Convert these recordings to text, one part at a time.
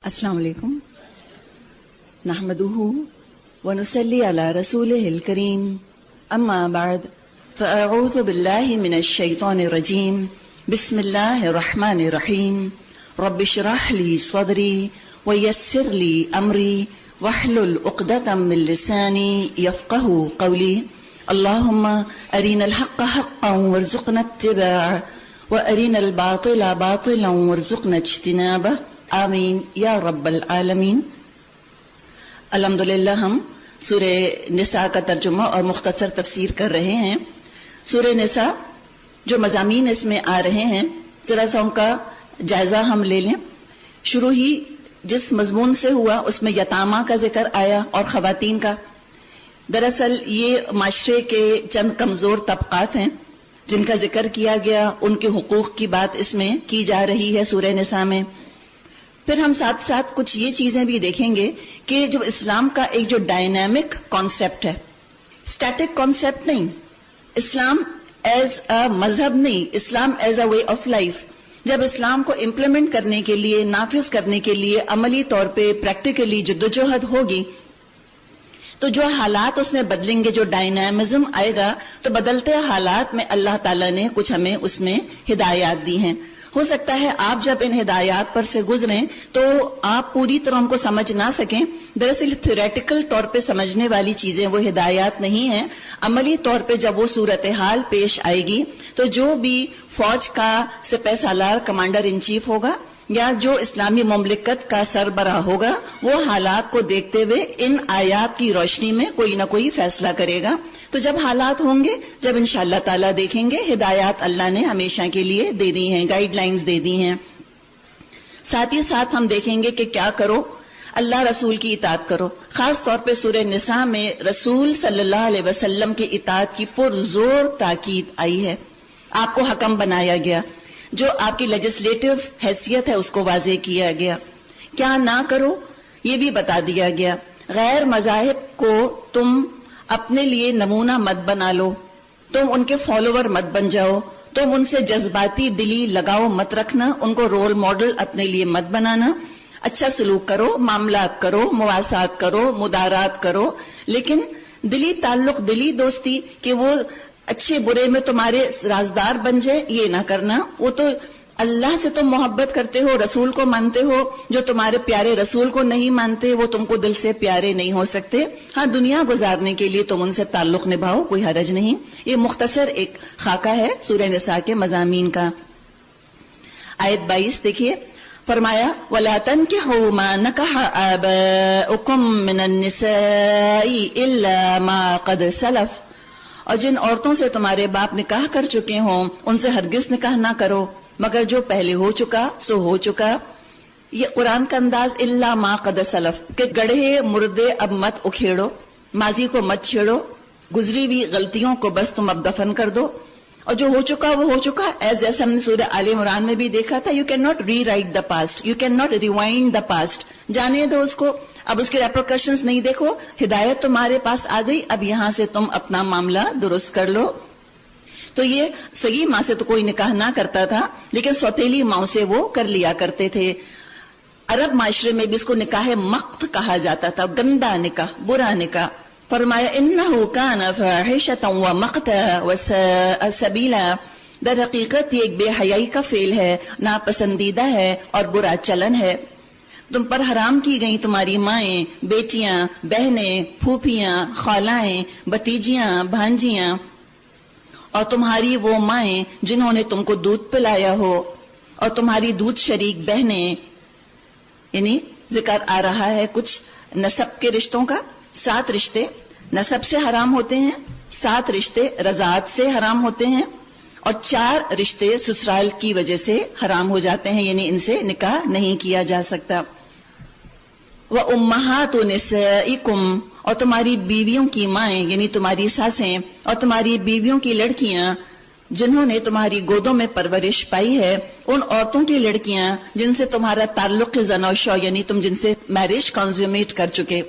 السلام علیکم نحمده ونصلي على رسوله الكريم اما بعد فاعوذ بالله من الشيطان الرجيم بسم الله الرحمن الرحيم رب اشرح لي صدري ويسر لي امري واحلل عقدة من لساني يفقهوا قولي اللهم ارنا الحق حقا وارزقنا اتباعه وارنا الباطل باطلا وارزقنا اجتنابه آمین یا رب العالمین۔ الحمدللہ ہم سورہ نساء کا ترجمہ اور مختصر تفسیر کر رہے ہیں۔ سورہ نساء جو مضامین اس میں آ رہے ہیں ذرا سا ان کا جائزہ ہم لے لیں۔ شروع ہی جس مضمون سے ہوا اس میں یتامہ کا ذکر آیا اور خواتین کا۔ دراصل یہ معاشرے کے چند کمزور طبقات ہیں جن کا ذکر کیا گیا، ان کے حقوق کی بات اس میں کی جا رہی ہے سورہ نساء میں۔ پھر ہم ساتھ ساتھ کچھ یہ چیزیں بھی دیکھیں گے کہ جو اسلام کا ایک جو ڈائنامک کانسیپٹ ہے، اسٹیٹک کانسیپٹ نہیں، اسلام ایز اے مذہب نہیں، اسلام is a way of life. جب اسلام کو امپلیمنٹ کرنے کے لیے، نافذ کرنے کے لیے عملی طور پہ پریکٹیکلی جدوجہد ہوگی تو جو حالات اس میں بدلیں گے، جو ڈائنامزم آئے گا، تو بدلتے حالات میں اللہ تعالیٰ نے کچھ ہمیں اس میں ہدایات دی ہیں۔ ہو سکتا ہے آپ جب ان ہدایات پر سے گزریں تو آپ پوری طرح ان کو سمجھ نہ سکیں۔ دراصل تھیوریٹیکل طور پہ سمجھنے والی چیزیں وہ ہدایات نہیں ہیں، عملی طور پہ جب وہ صورتحال پیش آئے گی تو جو بھی فوج کا سپہ سالار کمانڈر ان چیف ہوگا یا جو اسلامی مملکت کا سربراہ ہوگا، وہ حالات کو دیکھتے ہوئے ان آیات کی روشنی میں کوئی نہ کوئی فیصلہ کرے گا۔ تو جب حالات ہوں گے، جب انشاءاللہ تعالیٰ دیکھیں گے، ہدایات اللہ نے ہمیشہ کے لیے دے دی ہیں، گائیڈ لائنز دے دی ہیں۔ ساتھ ہی ساتھ ہم دیکھیں گے کہ کیا کرو، اللہ رسول کی اطاعت کرو۔ خاص طور پہ سورہ نساء میں رسول صلی اللہ علیہ وسلم کی اطاعت کی پرزور تاکید آئی ہے۔ آپ کو حکم بنایا گیا، جو آپ کی لیجسلیٹو حیثیت ہے اس کو واضح کیا گیا۔ کیا نہ کرو یہ بھی بتا دیا گیا۔ غیر مذاہب کو تم اپنے لیے نمونہ مت بنا لو، تم ان کے فالوور مت بن جاؤ، تم ان سے جذباتی دلی لگاؤ مت رکھنا، ان کو رول ماڈل اپنے لیے مت بنانا۔ اچھا سلوک کرو، معاملات کرو، مواسات کرو، مدارات کرو، لیکن دلی تعلق، دلی دوستی کہ وہ اچھے برے میں تمہارے رازدار بن جائے، یہ نہ کرنا۔ وہ تو اللہ سے تم محبت کرتے ہو، رسول کو مانتے ہو، جو تمہارے پیارے رسول کو نہیں مانتے وہ تم کو دل سے پیارے نہیں ہو سکتے۔ ہاں، دنیا گزارنے کے لیے تم ان سے تعلق نبھاؤ، کوئی حرج نہیں۔ یہ مختصر ایک خاکہ ہے سورہ نساء کے مضامین کا۔ آیت 22 دیکھیے، فرمایا وَلَا تَنْكِحُوا مَا نَكَحَ آبَاؤُكُم مِّنَ النِّسَاءِ إِلَّا مَا قَدْ سَلَفَ، اور جن عورتوں سے تمہارے باپ نکاح کر چکے ہوں ان سے ہرگز نکاح نہ کرو مگر جو پہلے ہو چکا سو ہو چکا۔ یہ قرآن کا انداز الا ما قد سلف کہ گڑھے مردے اب مت اکھیڑو، ماضی کو مت چھیڑو، گزری ہوئی غلطیوں کو بس تم اب دفن کر دو، اور جو ہو چکا وہ ہو چکا۔ جیسے ہم نے سورہ آل عمران میں بھی دیکھا تھا، you can not rewrite the past, you can not rewind the past, جانے دو اس کو، اب اس کے ریپرکشنز نہیں دیکھو، ہدایت تمہارے پاس آ گئی، اب یہاں سے تم اپنا معاملہ درست کر لو۔ تو یہ سگی ماں سے تو کوئی نکاح نہ کرتا تھا، لیکن سوتیلی ماں سے وہ کر لیا کرتے تھے۔ عرب معاشرے میں بھی اس کو نکاح مقت کہا جاتا تھا، گندا نکاح، برا نکاح۔ فرمایا انہو کان فاحشۃ ومقتا وساء سبیلا، در حقیقت یہ ایک بے حیائی کا فعل ہے، ناپسندیدہ ہے اور برا چلن ہے۔ تم پر حرام کی گئیں تمہاری مائیں، بیٹیاں، بہنیں، پھوپھیاں، خالائیں، بھتیجیاں، بھانجیاں، اور تمہاری وہ مائیں جنہوں نے تم کو دودھ پلایا ہو، اور تمہاری دودھ شریک بہنیں۔ یعنی ذکر آ رہا ہے کچھ نسب کے رشتوں کا۔ 7 رشتے نسب سے حرام ہوتے ہیں، 7 رشتے رضاعت سے حرام ہوتے ہیں، اور 4 رشتے سسرال کی وجہ سے حرام ہو جاتے ہیں، یعنی ان سے نکاح نہیں کیا جا سکتا۔ وَأُمَّهَاتُ نِسَائِكُمْ، اور تمہاری بیویوں کی مائیں یعنی تمہاری ساسیں، اور تمہاری بیویوں کی لڑکیاں جنہوں نے تمہاری گودوں میں پرورش پائی ہے، ان عورتوں کی لڑکیاں جن سے تمہارا تعلق زنا و شو یعنی تم جن سے میرج کنزیومیٹ کر چکے،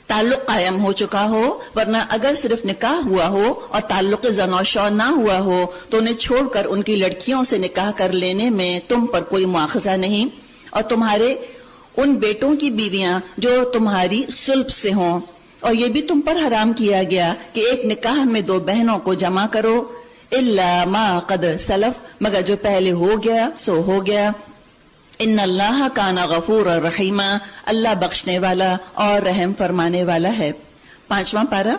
تعلق قائم ہو چکا ہو، ورنہ اگر صرف نکاح ہوا ہو اور تعلق زنا و شو نہ ہوا ہو تو انہیں چھوڑ کر ان کی لڑکیوں سے نکاح کر لینے میں تم پر کوئی مواخذہ نہیں، اور تمہارے ان بیٹوں کی بیویاں جو تمہاری صلب سے ہوں، اور یہ بھی تم پر حرام کیا گیا کہ ایک نکاح میں 2 بہنوں کو جمع کرو، الا ما قد سلف، مگر جو پہلے ہو گیا سو ہو گیا، ان اللہ کان غفور رحیما، اللہ بخشنے والا اور رحم فرمانے والا ہے۔ 5واں پارہ،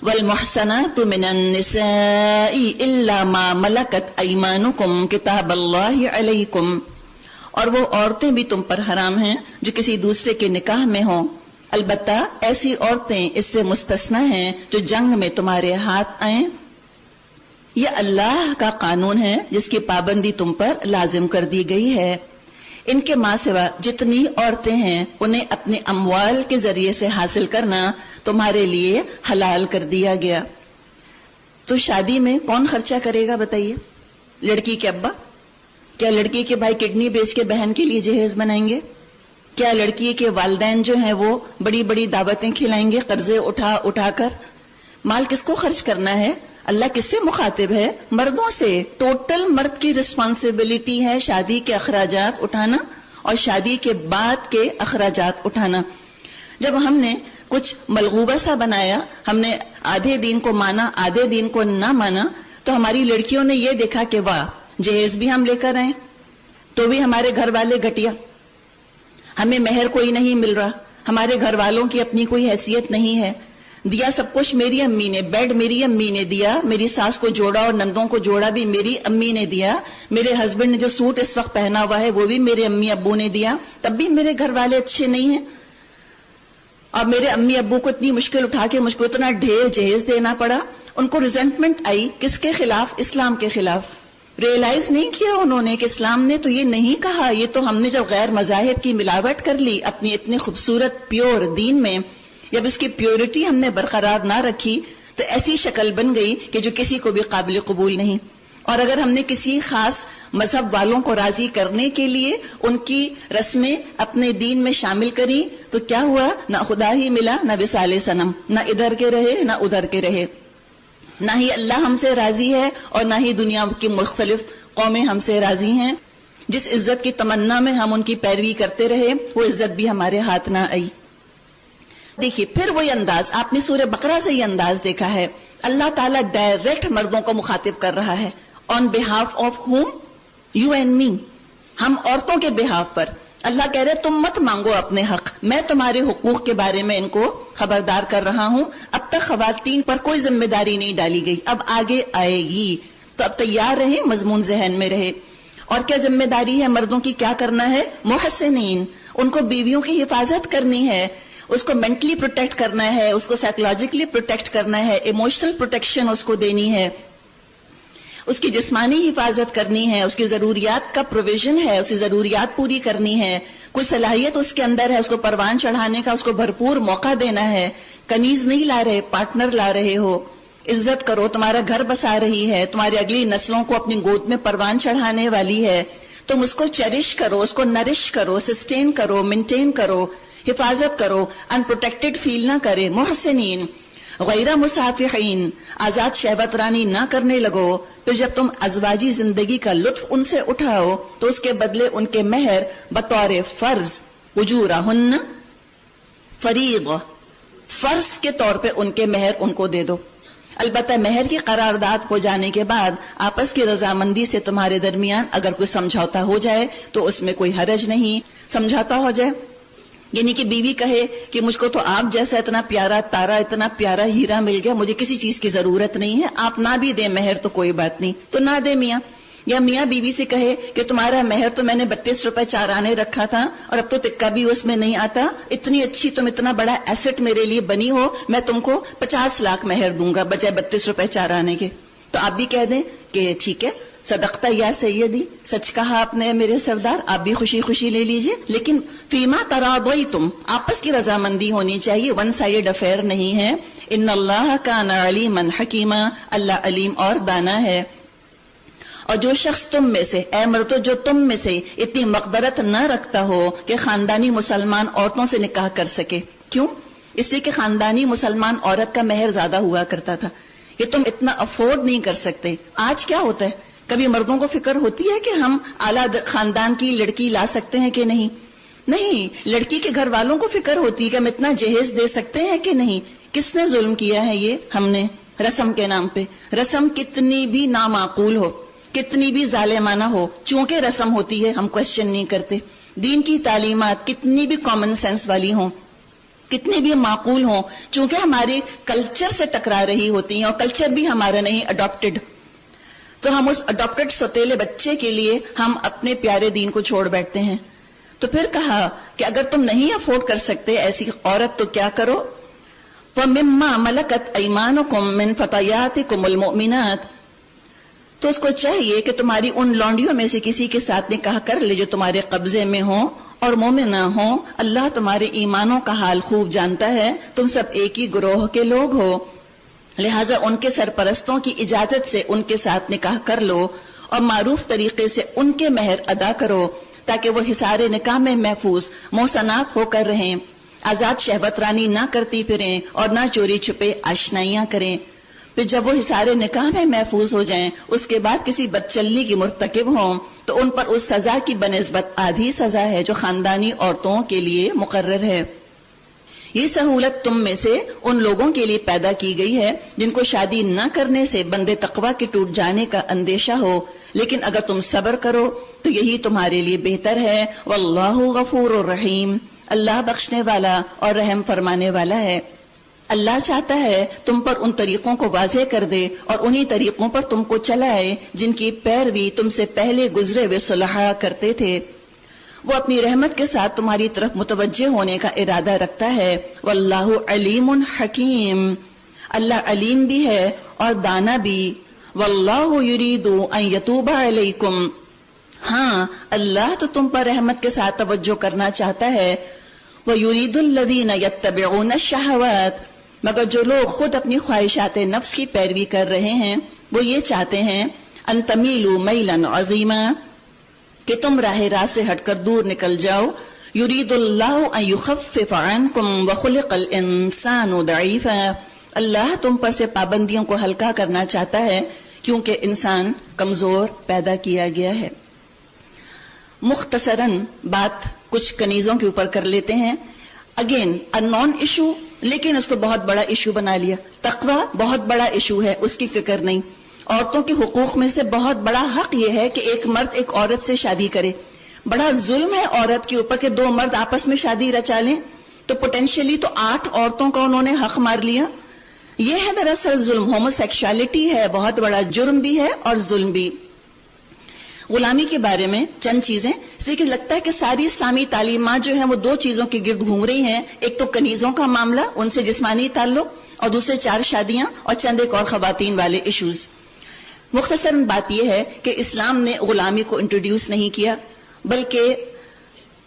والمحصنات من النساء الا ما ملکت ایمانکم کتاب اللہ علیکم، اور وہ عورتیں بھی تم پر حرام ہیں جو کسی دوسرے کے نکاح میں ہوں، البتہ ایسی عورتیں اس سے مستثنا ہیں جو جنگ میں تمہارے ہاتھ آئیں۔ یہ اللہ کا قانون ہے جس کی پابندی تم پر لازم کر دی گئی ہے۔ ان کے ماں سوا جتنی عورتیں ہیں انہیں اپنے اموال کے ذریعے سے حاصل کرنا تمہارے لیے حلال کر دیا گیا۔ تو شادی میں کون خرچہ کرے گا بتائیے؟ لڑکی کے ابا؟ کیا لڑکی کے بھائی کڈنی بیچ کے بہن کے لیے جہیز بنائیں گے؟ کیا لڑکی کے والدین جو ہیں وہ بڑی بڑی دعوتیں کھلائیں گے قرضے اٹھا اٹھا کر؟ مال کس کو خرچ کرنا ہے؟ اللہ کس سے مخاطب ہے؟ مردوں سے۔ ٹوٹل مرد کی رسپانسبلٹی ہے شادی کے اخراجات اٹھانا اور شادی کے بعد کے اخراجات اٹھانا۔ جب ہم نے کچھ ملغوبہ سا بنایا، ہم نے آدھے دین کو مانا آدھے دین کو نہ مانا، تو ہماری لڑکیوں نے یہ دیکھا کہ واہ، جہیز بھی ہم لے کر آئے تو بھی ہمارے گھر والے گھٹیا، ہمیں مہر کوئی نہیں مل رہا، ہمارے گھر والوں کی اپنی کوئی حیثیت نہیں ہے، دیا سب کچھ میری امی نے، بیڈ میری امی نے دیا، میری ساس کو جوڑا اور نندوں کو جوڑا بھی میری امی نے دیا، میرے ہسبینڈ نے جو سوٹ اس وقت پہنا ہوا ہے وہ بھی میرے امی ابو نے دیا، تب بھی میرے گھر والے اچھے نہیں ہیں، اور میرے امی ابو کو اتنی مشکل اٹھا کے مجھ کو اتنا ڈھیر جہیز دینا پڑا۔ ان کو ریزنٹمنٹ آئی، کس کے خلاف؟ اسلام کے خلاف۔ ریئلائز نہیں کیا انہوں نے کہ اسلام نے تو یہ نہیں کہا، یہ تو ہم نے جب غیر مذاہب کی ملاوٹ کر لی اپنی اتنے خوبصورت پیور دین میں، جب اس کی پیورٹی ہم نے برقرار نہ رکھی تو ایسی شکل بن گئی کہ جو کسی کو بھی قابل قبول نہیں۔ اور اگر ہم نے کسی خاص مذہب والوں کو راضی کرنے کے لیے ان کی رسمیں اپنے دین میں شامل کری تو کیا ہوا؟ نہ خدا ہی ملا، نہ وصال صنم، نہ ادھر کے رہے نہ ادھر کے رہے، نہ ہی اللہ ہم سے راضی ہے اور نہ ہی دنیا کی مختلف قومیں ہم سے راضی ہیں۔ جس عزت کی تمنا میں ہم ان کی پیروی کرتے رہے وہ عزت بھی ہمارے ہاتھ نہ آئی۔ دیکھیے پھر وہی انداز، آپ نے سورہ بقرہ سے یہ انداز دیکھا ہے، اللہ تعالیٰ ڈائریکٹ مردوں کو مخاطب کر رہا ہے، on behalf of whom? You and me, ہم عورتوں کے بہاف پر۔ اللہ کہہ رہے تم مت مانگو اپنے حق، میں تمہارے حقوق کے بارے میں ان کو خبردار کر رہا ہوں۔ اب تک خواتین پر کوئی ذمہ داری نہیں ڈالی گئی، اب آگے آئے گی، تو اب تیار رہیں، مضمون ذہن میں رہے۔ اور کیا ذمہ داری ہے مردوں کی؟ کیا کرنا ہے؟ محسنین، ان کو بیویوں کی حفاظت کرنی ہے، اس کو مینٹلی پروٹیکٹ کرنا ہے، اس کو سائیکولوجیکلی پروٹیکٹ کرنا ہے، ایموشنل پروٹیکشن اس کو دینی ہے، اس کی جسمانی حفاظت کرنی ہے، اس کی ضروریات کا پروویژن ہے، اس کی ضروریات پوری کرنی ہے، کوئی صلاحیت اس کے اندر ہے اس کو پروان چڑھانے کا، اس کو بھرپور موقع دینا ہے۔ کنیز نہیں لا رہے، پارٹنر لا رہے ہو، عزت کرو، تمہارا گھر بسا رہی ہے، تمہاری اگلی نسلوں کو اپنی گود میں پروان چڑھانے والی ہے، تم اس کو چیریش کرو، اس کو نرش کرو، سسٹین کرو، مینٹین کرو، حفاظت کرو، ان پروٹیکٹڈ فیل نہ کرے۔ محسنین غیر مصافحین، آزاد شہوت رانی نہ کرنے لگو۔ پھر جب تم ازواجی زندگی کا لطف ان سے اٹھاؤ تو اس کے بدلے ان کے مہر بطور فرض، اجورہن فریض، فرض کے طور پہ ان کے مہر ان کو دے دو۔ البتہ مہر کی قرارداد ہو جانے کے بعد آپس کی رضامندی سے تمہارے درمیان اگر کوئی سمجھوتا ہو جائے تو اس میں کوئی حرج نہیں۔ سمجھوتا ہو جائے یعنی کہ بیوی کہے کہ مجھ کو تو آپ جیسا اتنا پیارا تارا، اتنا پیارا ہیرا مل گیا، مجھے کسی چیز کی ضرورت نہیں ہے، آپ نہ بھی دیں مہر تو کوئی بات نہیں، تو نہ دے میاں۔ یا میاں بیوی سے کہے کہ تمہارا مہر تو میں نے 32 روپے 4 آنے رکھا تھا اور اب تو تکا بھی اس میں نہیں آتا، اتنی اچھی تم اتنا بڑا ایسٹ میرے لیے بنی ہو، میں تم کو 50 لاکھ مہر دوں گا بجائے 32 روپے 4 آنے کے۔ تو آپ بھی کہہ دیں کہ ٹھیک ہے، صدقتہ یا سیدی، سچ کہا آپ نے میرے سردار، آپ بھی خوشی خوشی لے لیجئے، لیکن فیما تراضیتم، آپس کی رضامندی ہونی چاہیے، ون سائیڈ افیئر نہیں ہے۔ ان اللہ کان علیما حکیما، اللہ علیم اور دانا ہے۔ اور جو شخص تم میں سے، اے مردو جو تم میں سے اتنی مقدرت نہ رکھتا ہو کہ خاندانی مسلمان عورتوں سے نکاح کر سکے، کیوں؟ اس لیے کہ خاندانی مسلمان عورت کا مہر زیادہ ہوا کرتا تھا، کہ تم اتنا افورڈ نہیں کر سکتے۔ آج کیا ہوتا ہے؟ کبھی مردوں کو فکر ہوتی ہے کہ ہم اعلیٰ خاندان کی لڑکی لا سکتے ہیں کہ نہیں؟ نہیں، لڑکی کے گھر والوں کو فکر ہوتی ہے کہ ہم اتنا جہیز دے سکتے ہیں کہ نہیں. کس نے ظلم کیا ہے؟ یہ ہم نے، رسم کے نام پہ. رسم کتنی بھی نامعقول ہو، کتنی بھی ظالمانہ ہو، چونکہ رسم ہوتی ہے ہم کوشچن نہیں کرتے. دین کی تعلیمات کتنی بھی کامن سینس والی ہوں، کتنی بھی معقول ہوں، چونکہ ہمارے کلچر سے ٹکرا رہی ہوتی ہیں، اور کلچر بھی ہمارا نہیں اڈاپٹڈ، تو ہم اس اڈاپٹڈ سوتیلے بچے کے لیے ہم اپنے پیارے دین کو چھوڑ بیٹھتے ہیں. تو پھر کہا کہ اگر تم نہیں افورڈ کر سکتے ایسی عورت تو کیا کرو؟ وَمِمَّا مَلَكَتْ أَيْمَانُكُمْ مِنْ فَتَيَاتِكُمُ الْمُؤْمِنَاتِ، تو اس کو چاہیے کہ تمہاری ان لونڈیوں میں سے کسی کے ساتھ نکاح کر لے جو تمہارے قبضے میں ہوں اور مومنہ ہوں. اللہ تمہارے ایمانوں کا حال خوب جانتا ہے، تم سب ایک ہی گروہ کے لوگ ہو، لہٰذا ان کے سرپرستوں کی اجازت سے ان کے ساتھ نکاح کر لو اور معروف طریقے سے ان کے مہر ادا کرو تاکہ وہ حصار نکاح میں محفوظ محسنات ہو کر رہیں، آزاد شہوت رانی نہ کرتی پھریں اور نہ چوری چھپے آشنائیاں کریں. پھر جب وہ حصار نکاح میں محفوظ ہو جائیں، اس کے بعد کسی بدچلنی کی مرتکب ہوں تو ان پر اس سزا کی بنسبت آدھی سزا ہے جو خاندانی عورتوں کے لیے مقرر ہے. یہ سہولت تم میں سے ان لوگوں کے لیے پیدا کی گئی ہے جن کو شادی نہ کرنے سے بندے تقوی کے ٹوٹ جانے کا اندیشہ ہو، لیکن اگر تم صبر کرو تو یہی تمہارے لیے بہتر ہے. واللہ غفور الرحیم، اللہ بخشنے والا اور رحم فرمانے والا ہے. اللہ چاہتا ہے تم پر ان طریقوں کو واضح کر دے اور انہی طریقوں پر تم کو چلائے جن کی پیروی تم سے پہلے گزرے ہوئے صلحاء کرتے تھے. وہ اپنی رحمت کے ساتھ تمہاری طرف متوجہ ہونے کا ارادہ رکھتا ہے. واللہ علیم حکیم، اللہ علیم بھی ہے اور دانا بھی. واللہ یرید ان یتوب علیکم، ہاں اللہ تو تم پر رحمت کے ساتھ توجہ کرنا چاہتا ہے. وَيُرِيدُ الَّذِينَ يَتَّبِعُونَ الشَّهَوَاتِ، مگر جو لوگ خود اپنی خواہشات نفس کی پیروی کر رہے ہیں وہ یہ چاہتے ہیں ان تمیلوا میلا عظیما، کہ تم راہ راست سے ہٹ کر دور نکل جاؤ. یرید اللہ ان یخفف عنکم وخلق الانسان ضعیفا، اللہ تم پر سے پابندیوں کو ہلکا کرنا چاہتا ہے کیونکہ انسان کمزور پیدا کیا گیا ہے. مختصراً بات کچھ کنیزوں کے اوپر کر لیتے ہیں. اگین ان نان ایشو، لیکن اس کو بہت بڑا ایشو بنا لیا. تقوی بہت بڑا ایشو ہے، اس کی فکر نہیں. عورتوں کے حقوق میں سے بہت بڑا حق یہ ہے کہ ایک مرد ایک عورت سے شادی کرے. بڑا ظلم ہے عورت کے اوپر کہ دو مرد آپس میں شادی رچا لیں، تو پوٹینشلی تو 8 عورتوں کا انہوں نے حق مار لیا. یہ ہے دراصل ظلم. ہومو سیکشوالٹی ہے، بہت بڑا جرم بھی ہے اور ظلم بھی. غلامی کے بارے میں چند چیزیں، اس لیے کہ لگتا ہے کہ ساری اسلامی تعلیمات جو ہیں وہ 2 چیزوں کے گرد گھوم رہی ہیں. ایک تو کنیزوں کا معاملہ، ان سے جسمانی تعلق، اور دوسرے 4 شادیاں اور چند ایک اور خواتین والے ایشوز. مختصراً بات یہ ہے کہ اسلام نے غلامی کو انٹروڈیوس نہیں کیا، بلکہ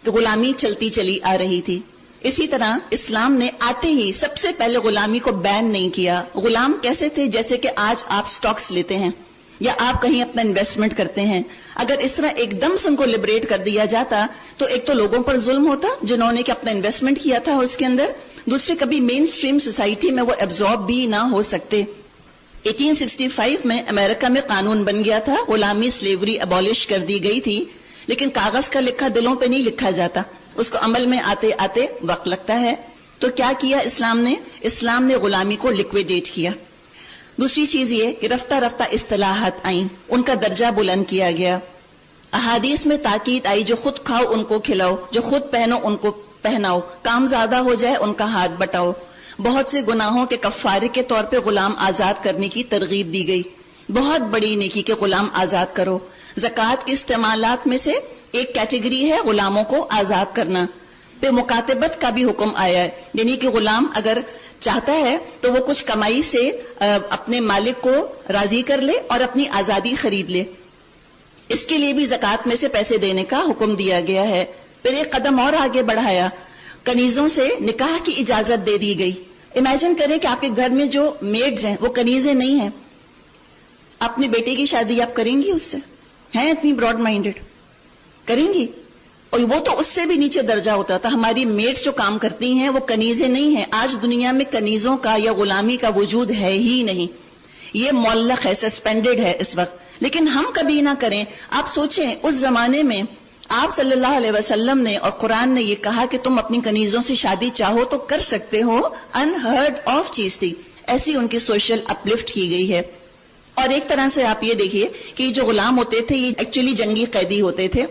غلامی چلتی چلی آ رہی تھی. اسی طرح اسلام نے آتے ہی سب سے پہلے غلامی کو بین نہیں کیا. غلام کیسے تھے؟ جیسے کہ آج آپ سٹاکس لیتے ہیں یا آپ کہیں اپنا انویسٹمنٹ کرتے ہیں. اگر اس طرح ایک دم سے ان کو لبریٹ کر دیا جاتا تو ایک تو لوگوں پر ظلم ہوتا جنہوں نے کہ اپنا انویسٹمنٹ کیا تھا اس کے اندر، دوسرے کبھی مین سٹریم سوسائٹی میں وہ ایبزارب بھی نہ ہو سکتے. 1865 میں امریکہ میں قانون بن گیا تھا، غلامی سلیوری ابالش کر دی گئی تھی، لیکن کاغذ کا لکھا دلوں پہ نہیں لکھا جاتا، اس کو عمل میں آتے آتے وقت لگتا ہے. تو کیا کیا اسلام نے؟ اسلام نے غلامی کو لکویڈیٹ کیا. دوسری چیز یہ کہ رفتہ رفتہ اصطلاحات آئیں، ان کا درجہ بلند کیا گیا. احادیث میں تاکید آئی جو خود کھاؤ ان کو کھلاؤ، جو خود پہنو ان کو پہناؤ، کام زیادہ ہو جائے ان کا ہاتھ بٹاؤ. بہت سے گناہوں کے کفارے کے طور پہ غلام آزاد کرنے کی ترغیب دی گئی. بہت بڑی نیکی کے غلام آزاد کرو. زکوٰۃ کے استعمالات میں سے ایک کیٹیگری ہے غلاموں کو آزاد کرنا. پھر مکاتبت کا بھی حکم آیا ہے، یعنی کہ غلام اگر چاہتا ہے تو وہ کچھ کمائی سے اپنے مالک کو راضی کر لے اور اپنی آزادی خرید لے. اس کے لیے بھی زکوٰۃ میں سے پیسے دینے کا حکم دیا گیا ہے. پھر ایک قدم اور آگے بڑھایا، کنیزوں سے نکاح کی اجازت دے دی گئی. امیجن کریں کہ آپ کے گھر میں جو میڈز ہیں وہ کنیزیں نہیں ہیں، اپنے بیٹے کی شادی آپ کریں گی؟ اس سے ہیں اتنی براڈ مائنڈیڈ؟ کریں گی؟ اور وہ تو اس سے بھی نیچے درجہ ہوتا تھا. ہماری میڈز جو کام کرتی ہیں وہ کنیزیں نہیں ہیں. آج دنیا میں کنیزوں کا یا غلامی کا وجود ہے ہی نہیں، یہ معلق ہے، سسپینڈڈ ہے اس وقت. لیکن ہم کبھی نہ کریں. آپ سوچیں اس زمانے میں آپ صلی اللہ علیہ وسلم نے اور قرآن نے یہ کہا کہ تم اپنی کنیزوں سے شادی چاہو تو کر سکتے ہو، انہرڈ آف چیز تھی. ایسی ان کی سوشل اپلفٹ کی گئی ہے. اور ایک طرح سے آپ یہ دیکھیے کہ یہ جو غلام ہوتے تھے یہ ایکچولی جنگی قیدی ہوتے تھے.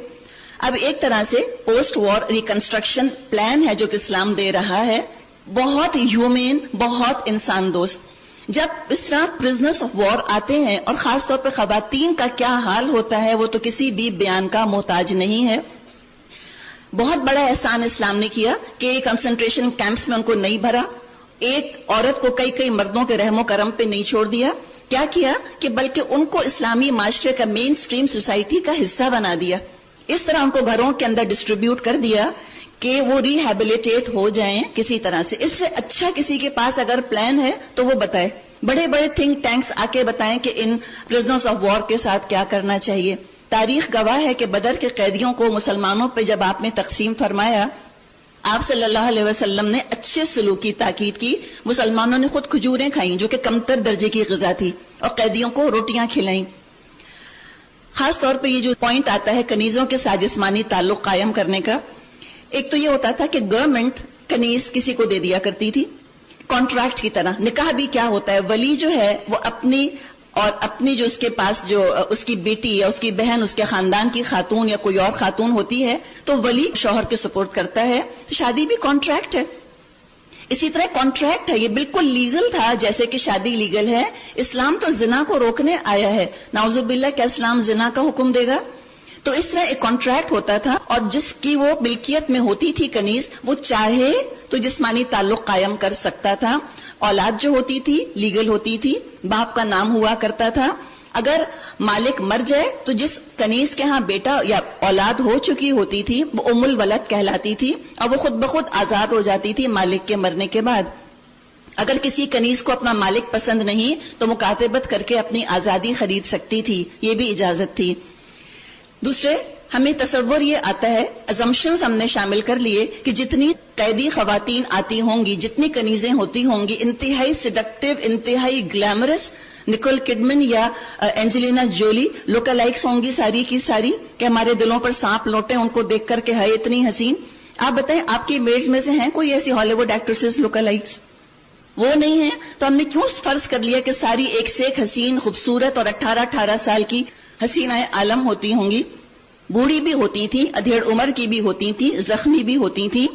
اب ایک طرح سے پوسٹ وار ریکنسٹرکشن پلان ہے جو کہ اسلام دے رہا ہے، بہت ہیومین، بہت انسان دوست. جب اس طرح پرزنرز آف وار آتے ہیں اور خاص طور پہ خواتین کا کیا حال ہوتا ہے وہ تو کسی بھی بیان کا محتاج نہیں ہے. بہت بڑا احسان اسلام نے کیا کہ کنسنٹریشن کیمپس میں ان کو نہیں بھرا، ایک عورت کو کئی مردوں کے رحم و کرم پہ نہیں چھوڑ دیا. کیا کیا کہ بلکہ ان کو اسلامی معاشرے کا مین سٹریم سوسائٹی کا حصہ بنا دیا. اس طرح ان کو گھروں کے اندر ڈسٹریبیوٹ کر دیا کہ وہ ریہیبلیٹیٹ ہو جائیں کسی طرح سے. اس سے اچھا کسی کے پاس اگر پلان ہے تو وہ بتائے. بڑے بڑے تھنک ٹینکس آ کے بتائیں کہ ان پرزنرز آف وار کے ساتھ کیا کرنا چاہیے. تاریخ گواہ ہے کہ بدر کے قیدیوں کو مسلمانوں پہ جب آپ نے تقسیم فرمایا، آپ صلی اللہ علیہ وسلم نے اچھے سلوک کی تاکید کی. مسلمانوں نے خود کھجوریں کھائیں جو کہ کمتر درجے کی غذا تھی، اور قیدیوں کو روٹیاں کھلائیں. خاص طور پہ یہ جو پوائنٹ آتا ہے کنیزوں کے ساتھ جسمانی تعلق قائم کرنے کا، ایک تو یہ ہوتا تھا کہ گورنمنٹ کنیز کسی کو دے دیا کرتی تھی کانٹریکٹ کی طرح. نکاح بھی کیا ہوتا ہے، ولی جو ہے وہ اپنی جو اس کے پاس جو اس کی بیٹی یا اس کی بہن، اس کے خاندان کی خاتون یا کوئی اور خاتون ہوتی ہے تو ولی شوہر کے سپورٹ کرتا ہے. شادی بھی کانٹریکٹ ہے. اسی طرح کانٹریکٹ ہے، یہ بالکل لیگل تھا جیسے کہ شادی لیگل ہے. اسلام تو زنا کو روکنے آیا ہے. نعوذ باللہ کیا اسلام زنا کا حکم دے گا؟ تو اس طرح ایک کانٹریکٹ ہوتا تھا، اور جس کی وہ ملکیت میں ہوتی تھی کنیز، وہ چاہے تو جسمانی تعلق قائم کر سکتا تھا. اولاد جو ہوتی تھی لیگل ہوتی تھی، باپ کا نام ہوا کرتا تھا. اگر مالک مر جائے تو جس کنیز کے ہاں بیٹا یا اولاد ہو چکی ہوتی تھی وہ ام الولد کہلاتی تھی، اور وہ خود بخود آزاد ہو جاتی تھی مالک کے مرنے کے بعد. اگر کسی کنیز کو اپنا مالک پسند نہیں تو مکاتبت کر کے اپنی آزادی خرید سکتی تھی، یہ بھی اجازت تھی. دوسرے، ہمیں تصور یہ آتا ہے، ازمپشنز ہم نے شامل کر لیے کہ جتنی قیدی خواتین آتی ہوں گی، جتنی کنیزیں ہوتی ہوں گی، انتہائی سیڈکٹیو، انتہائی گلیمرس، نکول کڈمن یا اینجلینا جولی لوکا لائکس ہوں گی ساری کی ساری، کہ ہمارے دلوں پر سانپ لوٹیں ان کو دیکھ کر کے ہے اتنی حسین. آپ بتائیں آپ کی میڈز میں سے ہیں کوئی ایسی ہالی ووڈ ایکٹریسز لوکا لائکس؟ وہ نہیں ہیں. تو ہم نے کیوں فرض کر لیا کہ ساری ایک سے ایک حسین، خوبصورت اور 18 سال کی حسینائیں عالم ہوتی ہوں گی؟ بوڑھی بھی ہوتی تھی، ادھیڑ عمر کی بھی ہوتی تھی، زخمی بھی ہوتی تھی.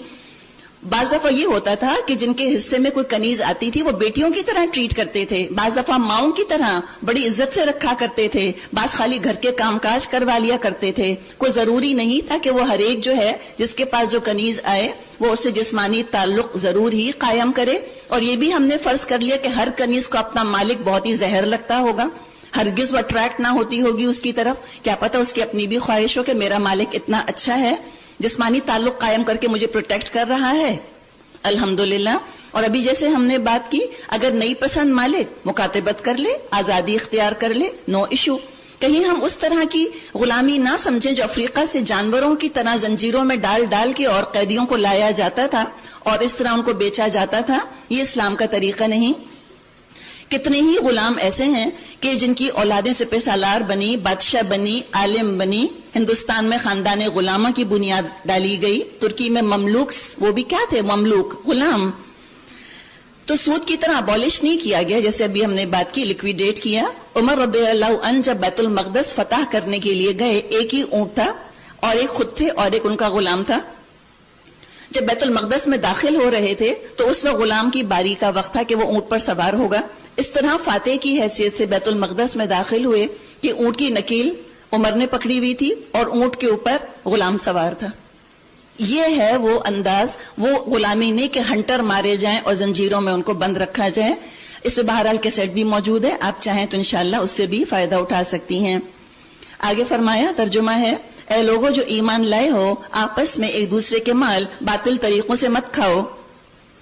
بعض دفعہ یہ ہوتا تھا کہ جن کے حصے میں کوئی کنیز آتی تھی وہ بیٹیوں کی طرح ٹریٹ کرتے تھے، بعض دفعہ ماؤں کی طرح بڑی عزت سے رکھا کرتے تھے، بعض خالی گھر کے کام کاج کروا لیا کرتے تھے. کوئی ضروری نہیں تھا کہ وہ ہر ایک جو ہے جس کے پاس جو کنیز آئے وہ اس سے جسمانی تعلق ضرور ہی قائم کرے. اور یہ بھی ہم نے فرض کر لیا کہ ہر کنیز کو اپنا مالک بہت ہی زہر لگتا ہوگا، ہرگز وہ اٹریکٹ نہ ہوتی ہوگی اس کی طرف. کیا پتہ اس کی اپنی بھی خواہش ہو کہ میرا مالک اتنا اچھا ہے، جسمانی تعلق قائم کر کے مجھے پروٹیکٹ کر رہا ہے، الحمدللہ. اور ابھی جیسے ہم نے بات کی، اگر نہیں پسند مالک، مکاتبت کر لے، آزادی اختیار کر لے، نو ایشو. کہیں ہم اس طرح کی غلامی نہ سمجھیں جو افریقہ سے جانوروں کی طرح زنجیروں میں ڈال کے اور قیدیوں کو لایا جاتا تھا اور اس طرح ان کو بیچا جاتا تھا. یہ اسلام کا طریقہ نہیں. کتنے ہی غلام ایسے ہیں کہ جن کی اولادیں سپہ سالار بنی، بادشاہ بنی، عالم بنی. ہندوستان میں خاندان غلامہ کی بنیاد ڈالی گئی. ترکی میں مملوکس، وہ بھی کیا تھے؟ مملوک، غلام. تو سود کی طرح ابالش نہیں کیا گیا جیسے ابھی ہم نے بات کی، لیکویڈیٹ کیا. عمر رضی اللہ عنہ جب بیت المقدس فتح کرنے کے لیے گئے، ایک ہی اونٹ تھا اور ایک خود تھے اور ایک ان کا غلام تھا. جب بیت المقدس میں داخل ہو رہے تھے تو اس وقت غلام کی باری کا وقت تھا کہ وہ اونٹ پر سوار ہوگا. اس طرح فاتح کی حیثیت سے بیت المقدس میں داخل ہوئے کہ اونٹ کی نکیل عمر نے پکڑی ہوئی تھی اور اونٹ کے اوپر غلام سوار تھا. یہ ہے وہ انداز، وہ غلامی نہیں کہ ہنٹر مارے جائیں اور زنجیروں میں ان کو بند رکھا جائے. اس میں بہرحال کیسٹ بھی موجود ہے، آپ چاہیں تو انشاءاللہ اس سے بھی فائدہ اٹھا سکتی ہیں. آگے فرمایا، ترجمہ ہے، اے لوگوں جو ایمان لائے ہو، آپس میں ایک دوسرے کے مال باطل طریقوں سے مت کھاؤ.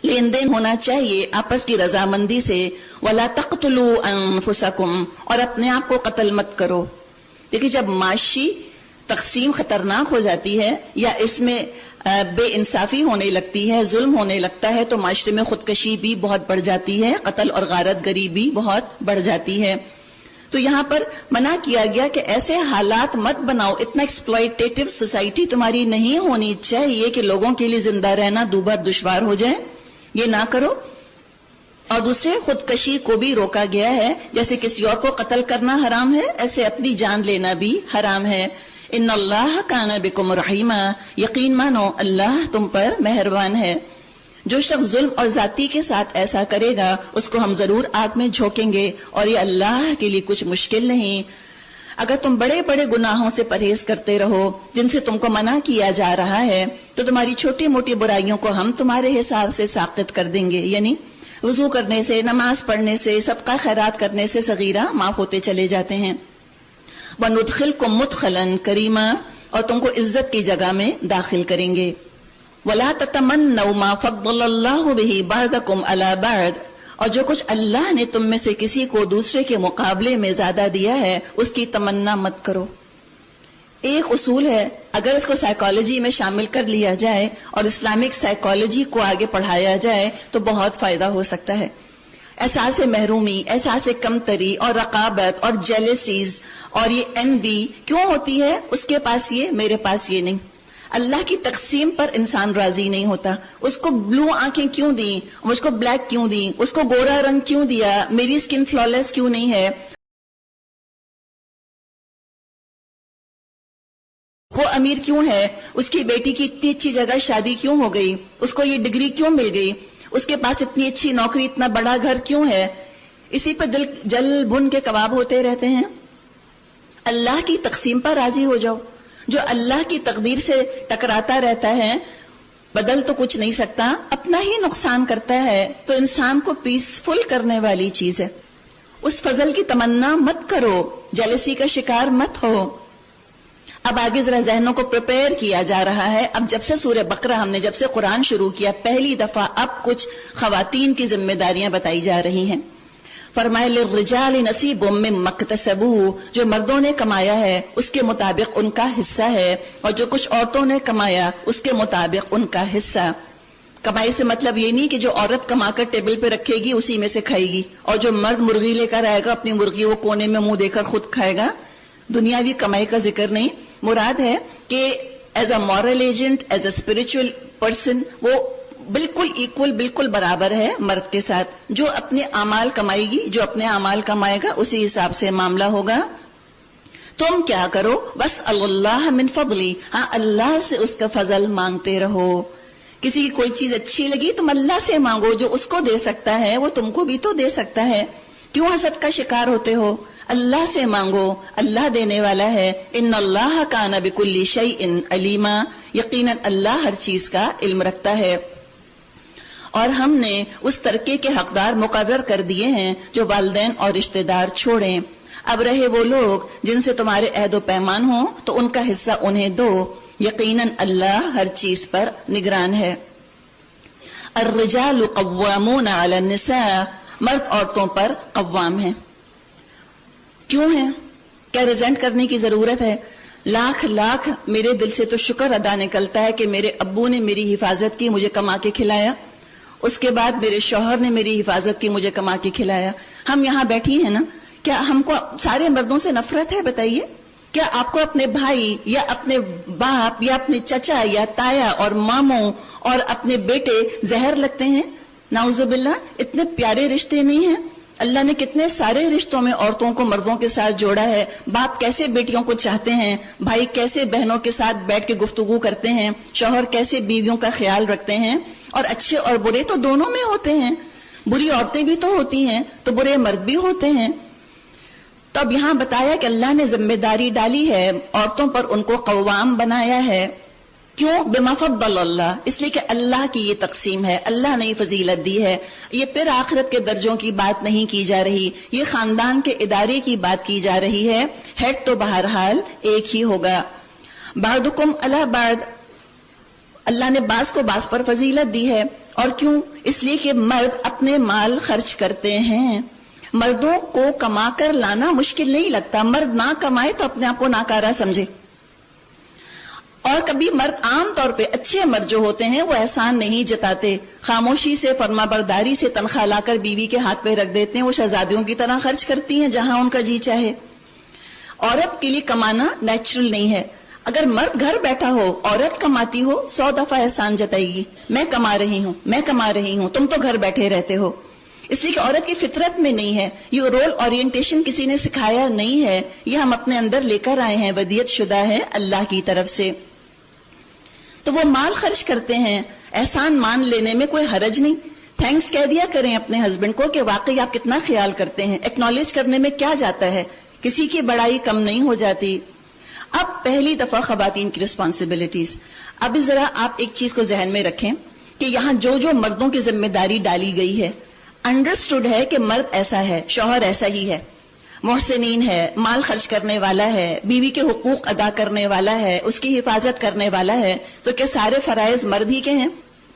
لین دین ہونا چاہیے آپس کی رضامندی سے. وَلَا تَقْتُلُوا أَنفُسَكُمْ، اور اپنے آپ کو قتل مت کرو. دیکھیں جب معاشی تقسیم خطرناک ہو جاتی ہے یا اس میں بے انصافی ہونے لگتی ہے، ظلم ہونے لگتا ہے، تو معاشرے میں خودکشی بھی بہت بڑھ جاتی ہے، قتل اور غارت گری بھی بہت بڑھ جاتی ہے. تو یہاں پر منع کیا گیا کہ ایسے حالات مت بناؤ، اتنا ایکسپلائٹیٹو سوسائٹی تمہاری نہیں ہونی چاہیے کہ لوگوں کے لیے زندہ رہنا دوبار دشوار ہو جائے، یہ نہ کرو۔ اور دوسرے خودکشی کو بھی روکا گیا ہے، جیسے کسی اور کو قتل کرنا حرام ہے، ایسے اپنی جان لینا بھی حرام ہے۔ ان اللہ کان بکم رحیما، یقین مانو اللہ تم پر مہربان ہے۔ جو شخص ظلم اور ذاتی کے ساتھ ایسا کرے گا اس کو ہم ضرور آگ میں جھونکیں گے، اور یہ اللہ کے لیے کچھ مشکل نہیں۔ اگر تم بڑے بڑے گناہوں سے پرہیز کرتے رہو جن سے تم کو منع کیا جا رہا ہے تو تمہاری چھوٹی موٹی برائیوں کو ہم تمہارے حساب سے ساقط کر دیں گے، یعنی وضو کرنے سے، نماز پڑھنے سے، صدقہ خیرات کرنے سے صغیرہ معاف ہوتے چلے جاتے ہیں۔ وَنُدْخِلْكُمْ مُدْخَلًا كَرِيمًا، اور تم کو عزت کی جگہ میں داخل کریں گے۔ وَلَا تَتَمَنَّوْا مَا فَضَّلَ اللَّهُ بِهِ بَعْضَكُمْ عَلَى بَعْضٍ، اور جو کچھ اللہ نے تم میں سے کسی کو دوسرے کے مقابلے میں زیادہ دیا ہے اس کی تمنا مت کرو۔ ایک اصول ہے، اگر اس کو سائیکالوجی میں شامل کر لیا جائے اور اسلامک سائیکالوجی کو آگے پڑھایا جائے تو بہت فائدہ ہو سکتا ہے۔ احساس محرومی، احساس کمتری اور رقابت اور جیلسیز اور یہ envy کیوں ہوتی ہے؟ اس کے پاس یہ، میرے پاس یہ نہیں۔ اللہ کی تقسیم پر انسان راضی نہیں ہوتا۔ اس کو بلو آنکھیں کیوں دیں، مجھ کو بلیک کیوں دیں، اس کو گورا رنگ کیوں دیا، میری اسکن فلالیس کیوں نہیں ہے، وہ امیر کیوں ہے، اس کی بیٹی کی اتنی اچھی جگہ شادی کیوں ہو گئی، اس کو یہ ڈگری کیوں مل گئی، اس کے پاس اتنی اچھی نوکری، اتنا بڑا گھر کیوں ہے، اسی پہ دل جل بھن کے کباب ہوتے رہتے ہیں۔ اللہ کی تقسیم پر راضی ہو جاؤ۔ جو اللہ کی تقدیر سے ٹکراتا رہتا ہے بدل تو کچھ نہیں سکتا، اپنا ہی نقصان کرتا ہے، تو انسان کو پیسفل کرنے والی چیز ہے۔ اس فضل کی تمنا مت کرو، جیلسی کا شکار مت ہو۔ اب آگے ذرا ذہنوں کو پریپئر کیا جا رہا ہے۔ اب جب سے سورہ بقرہ ہم نے جب سے قرآن شروع کیا پہلی دفعہ اب کچھ خواتین کی ذمہ داریاں بتائی جا رہی ہیں۔ فرمائے للرجال نصیب مما اکتسبوا، جو مردوں نے کمایا ہے اس کے مطابق ان کا حصہ ہے، اور جو کچھ عورتوں نے کمایا اس کے مطابق ان کا حصہ۔ کمائی سے مطلب یہ نہیں کہ جو عورت کما کر ٹیبل پہ رکھے گی اسی میں سے کھائے گی، اور جو مرد مرغی لے کر آئے گا اپنی مرغی وہ کونے میں منہ دے کر خود کھائے گا۔ دنیاوی کمائی کا ذکر نہیں، مراد ہے کہ as a moral agent, as a spiritual person وہ بالکل ایکول، بالکل برابر ہے مرد کے ساتھ۔ جو اپنے اعمال کمائے گی، جو اپنے اعمال کمائے گا اسی حساب سے معاملہ ہوگا۔ تم کیا کرو؟ بس اللہ من فضلی، ہاں اللہ سے اس کا فضل مانگتے رہو۔ کسی کی کوئی چیز اچھی لگی تم اللہ سے مانگو، جو اس کو دے سکتا ہے وہ تم کو بھی تو دے سکتا ہے۔ کیوں حسد کا شکار ہوتے ہو؟ اللہ سے مانگو، اللہ دینے والا ہے۔ ان اللہ کان بکل شیء علیما، یقیناً اللہ ہر چیز کا علم رکھتا ہے۔ اور ہم نے اس ترکے کے حقدار مقرر کر دیے ہیں جو والدین اور رشتہ دار چھوڑیں۔ اب رہے وہ لوگ جن سے تمہارے عہد و پیمان ہوں تو ان کا حصہ انہیں دو، یقیناً اللہ ہر چیز پر نگران ہے۔ الرجال قوامون علی النساء، مرد عورتوں پر قوام ہیں۔ کیوں ہیں؟ کیا ریزنٹ کرنے کی ضرورت ہے؟ لاکھ لاکھ میرے دل سے تو شکر ادا نکلتا ہے کہ میرے ابو نے میری حفاظت کی، مجھے کما کے کھلایا، اس کے بعد میرے شوہر نے میری حفاظت کی، مجھے کما کے کھلایا۔ ہم یہاں بیٹھی ہیں نا، کیا ہم کو سارے مردوں سے نفرت ہے؟ بتائیے، کیا آپ کو اپنے بھائی یا اپنے باپ یا اپنے چچا یا تایا اور ماموں اور اپنے بیٹے زہر لگتے ہیں؟ نعوذ باللہ، اتنے پیارے رشتے نہیں ہیں؟ اللہ نے کتنے سارے رشتوں میں عورتوں کو مردوں کے ساتھ جوڑا ہے۔ باپ کیسے بیٹیوں کو چاہتے ہیں، بھائی کیسے بہنوں کے ساتھ بیٹھ کے گفتگو کرتے ہیں، شوہر کیسے بیویوں کا خیال رکھتے ہیں، اور اچھے اور برے تو دونوں میں ہوتے ہیں، بری عورتیں بھی تو ہوتی ہیں تو برے مرد بھی ہوتے ہیں۔ تو اب یہاں بتایا کہ اللہ نے ذمہ داری ڈالی ہے عورتوں پر، ان کو قوام بنایا ہے۔ کیوں؟ بما فضل اللہ، اس لیے کہ اللہ کی یہ تقسیم ہے، اللہ نے فضیلت دی ہے۔ یہ پھر آخرت کے درجوں کی بات نہیں کی جا رہی، یہ خاندان کے ادارے کی بات کی جا رہی ہے۔ ہیڈ تو بہرحال ایک ہی ہوگا۔ بعضکم علی بعض، اللہ نے بعض کو بعض پر فضیلت دی ہے۔ اور کیوں؟ اس لیے کہ مرد اپنے مال خرچ کرتے ہیں۔ مردوں کو کما کر لانا مشکل نہیں لگتا، مرد نہ کمائے تو اپنے آپ کو ناکارہ سمجھے، اور کبھی مرد عام طور پہ اچھے مرد جو ہوتے ہیں وہ احسان نہیں جتاتے، خاموشی سے فرما برداری سے تنخواہ لا کر بیوی کے ہاتھ پہ رکھ دیتے ہیں، وہ شہزادیوں کی طرح خرچ کرتی ہیں جہاں ان کا جی چاہے۔ عورت کے لیے کمانا نیچرل نہیں ہے۔ اگر مرد گھر بیٹھا ہو، عورت کماتی ہو، 100 دفعہ احسان جتائے گی، میں کما رہی ہوں، میں کما رہی ہوں، تم تو گھر بیٹھے رہتے ہو۔ اس لیے کہ عورت کی فطرت میں نہیں ہے، یہ رول اورینٹیشن کسی نے سکھایا نہیں ہے، یہ ہم اپنے اندر لے کر آئے ہیں، ودیت شدہ ہے اللہ کی طرف سے۔ تو وہ مال خرچ کرتے ہیں، احسان مان لینے میں کوئی حرج نہیں، تھینکس کہہ دیا کریں اپنے ہسبینڈ کو کہ واقعی آپ کتنا خیال کرتے ہیں، ایکنالج کرنے میں کیا جاتا ہے، کسی کی بڑائی کم نہیں ہو جاتی۔ اب پہلی دفعہ خواتین کی رسپانسبلٹیز، اب ذرا آپ ایک چیز کو ذہن میں رکھیں کہ یہاں جو جو مردوں کی ذمہ داری ڈالی گئی ہے، انڈرسٹوڈ ہے کہ مرد ایسا ہے، شوہر ایسا ہی ہے، محسنین ہے، مال خرچ کرنے والا ہے، بیوی کے حقوق ادا کرنے والا ہے، اس کی حفاظت کرنے والا ہے، تو کیا سارے فرائض مرد ہی کے ہیں؟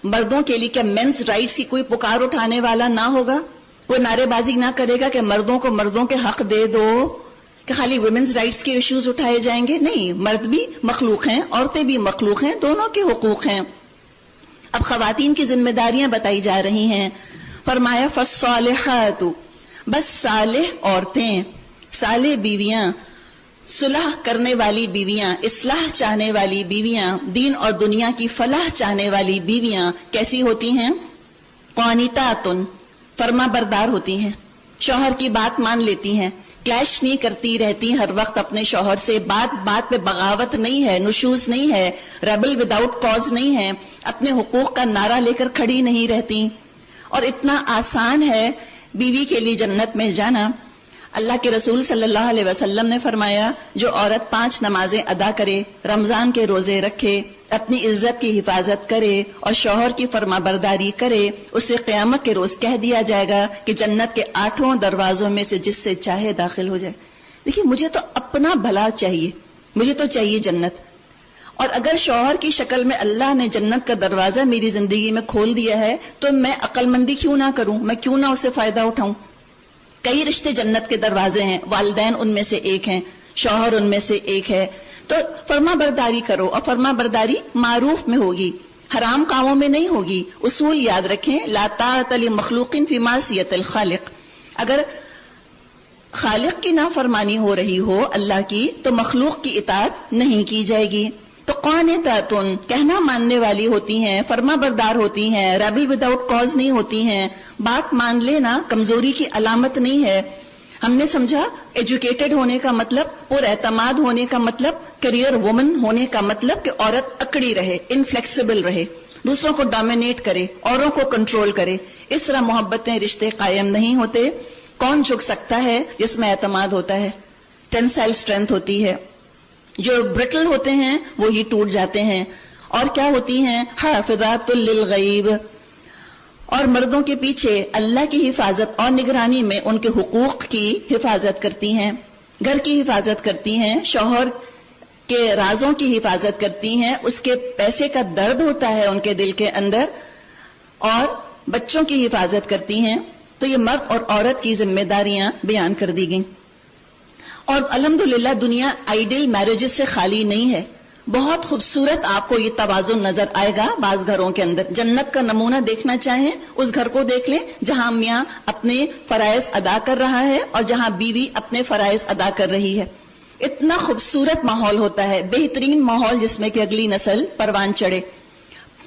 مردوں کے لیے کیا مینس رائٹس کی کوئی پکار اٹھانے والا نہ ہوگا؟ کوئی نعرے بازی نہ کرے گا کہ مردوں کو مردوں کے حق دے دو، کہ خالی ویمنز رائٹس کے ایشوز اٹھائے جائیں گے؟ نہیں، مرد بھی مخلوق ہیں، عورتیں بھی مخلوق ہیں، دونوں کے حقوق ہیں۔ اب خواتین کی ذمہ داریاں بتائی جا رہی ہیں، فرمایا فالصالحات، بس صالح عورتیں، صالح بیویاں، صلح کرنے والی بیویاں، اصلاح چاہنے والی بیویاں، دین اور دنیا کی فلاح چاہنے والی بیویاں کیسی ہوتی ہیں؟ قانتات، فرما بردار ہوتی ہیں، شوہر کی بات مان لیتی ہیں، کلیش نہیں کرتی رہتی ہر وقت اپنے شوہر سے، بات بات پہ بغاوت نہیں ہے، نشوز نہیں ہے، ریبل وداؤٹ کاز نہیں ہے، اپنے حقوق کا نعرہ لے کر کھڑی نہیں رہتی۔ اور اتنا آسان ہے بیوی کے لیے جنت میں جانا۔ اللہ کے رسول صلی اللہ علیہ وسلم نے فرمایا، جو عورت 5 نمازیں ادا کرے، رمضان کے روزے رکھے، اپنی عزت کی حفاظت کرے اور شوہر کی فرما برداری کرے، اسے قیامت کے روز کہہ دیا جائے گا کہ جنت کے 8 دروازوں میں سے جس سے چاہے داخل ہو جائے۔ دیکھیے، مجھے تو اپنا بھلا چاہیے، مجھے تو چاہیے جنت، اور اگر شوہر کی شکل میں اللہ نے جنت کا دروازہ میری زندگی میں کھول دیا ہے تو میں عقل مندی کیوں نہ کروں، میں کیوں نہ اسے فائدہ اٹھاؤں۔ کئی رشتے جنت کے دروازے ہیں، والدین ان میں سے ایک ہیں، شوہر ان میں سے ایک ہے، تو فرما برداری کرو، اور فرما برداری معروف میں ہوگی، حرام کاموں میں نہیں ہوگی۔ اصول یاد رکھیں، لا طاعۃ لمخلوق فی معصیۃ الخالق، اگر خالق کی نافرمانی ہو رہی ہو اللہ کی تو مخلوق کی اطاعت نہیں کی جائے گی۔ تو قانتات، کہنا ماننے والی ہوتی ہیں، فرما بردار ہوتی ہیں، ریبل وداؤٹ کاز نہیں ہوتی ہیں۔ بات مان لینا کمزوری کی علامت نہیں ہے۔ ہم نے سمجھا ایجوکیٹڈ ہونے کا مطلب، پر اعتماد ہونے کا مطلب، کیریئر وومن ہونے کا مطلب کہ عورت اکڑی رہے، انفلیکسیبل رہے، دوسروں کو ڈومینیٹ کرے، اوروں کو کنٹرول کرے۔ اس طرح محبتیں، رشتے قائم نہیں ہوتے۔ کون جھک سکتا ہے؟ جس میں اعتماد ہوتا ہے، ٹینسائل اسٹرینتھ ہوتی ہے۔ جو برٹل ہوتے ہیں وہی ٹوٹ جاتے ہیں۔ اور کیا ہوتی ہیں؟ حافظات للغیب، اور مردوں کے پیچھے اللہ کی حفاظت اور نگرانی میں ان کے حقوق کی حفاظت کرتی ہیں، گھر کی حفاظت کرتی ہیں، شوہر کے رازوں کی حفاظت کرتی ہیں، اس کے پیسے کا درد ہوتا ہے ان کے دل کے اندر، اور بچوں کی حفاظت کرتی ہیں۔ تو یہ مرد اور عورت کی ذمہ داریاں بیان کر دی گئیں۔ اور الحمدللہ دنیا آئیڈل میرجز سے خالی نہیں ہے، بہت خوبصورت آپ کو یہ توازن نظر آئے گا بعض گھروں کے اندر۔ جنت کا نمونہ دیکھنا چاہیں اس گھر کو دیکھ لیں جہاں میاں اپنے فرائض ادا کر رہا ہے اور جہاں بیوی اپنے فرائض ادا کر رہی ہے۔ اتنا خوبصورت ماحول ہوتا ہے، بہترین ماحول جس میں کہ اگلی نسل پروان چڑھے۔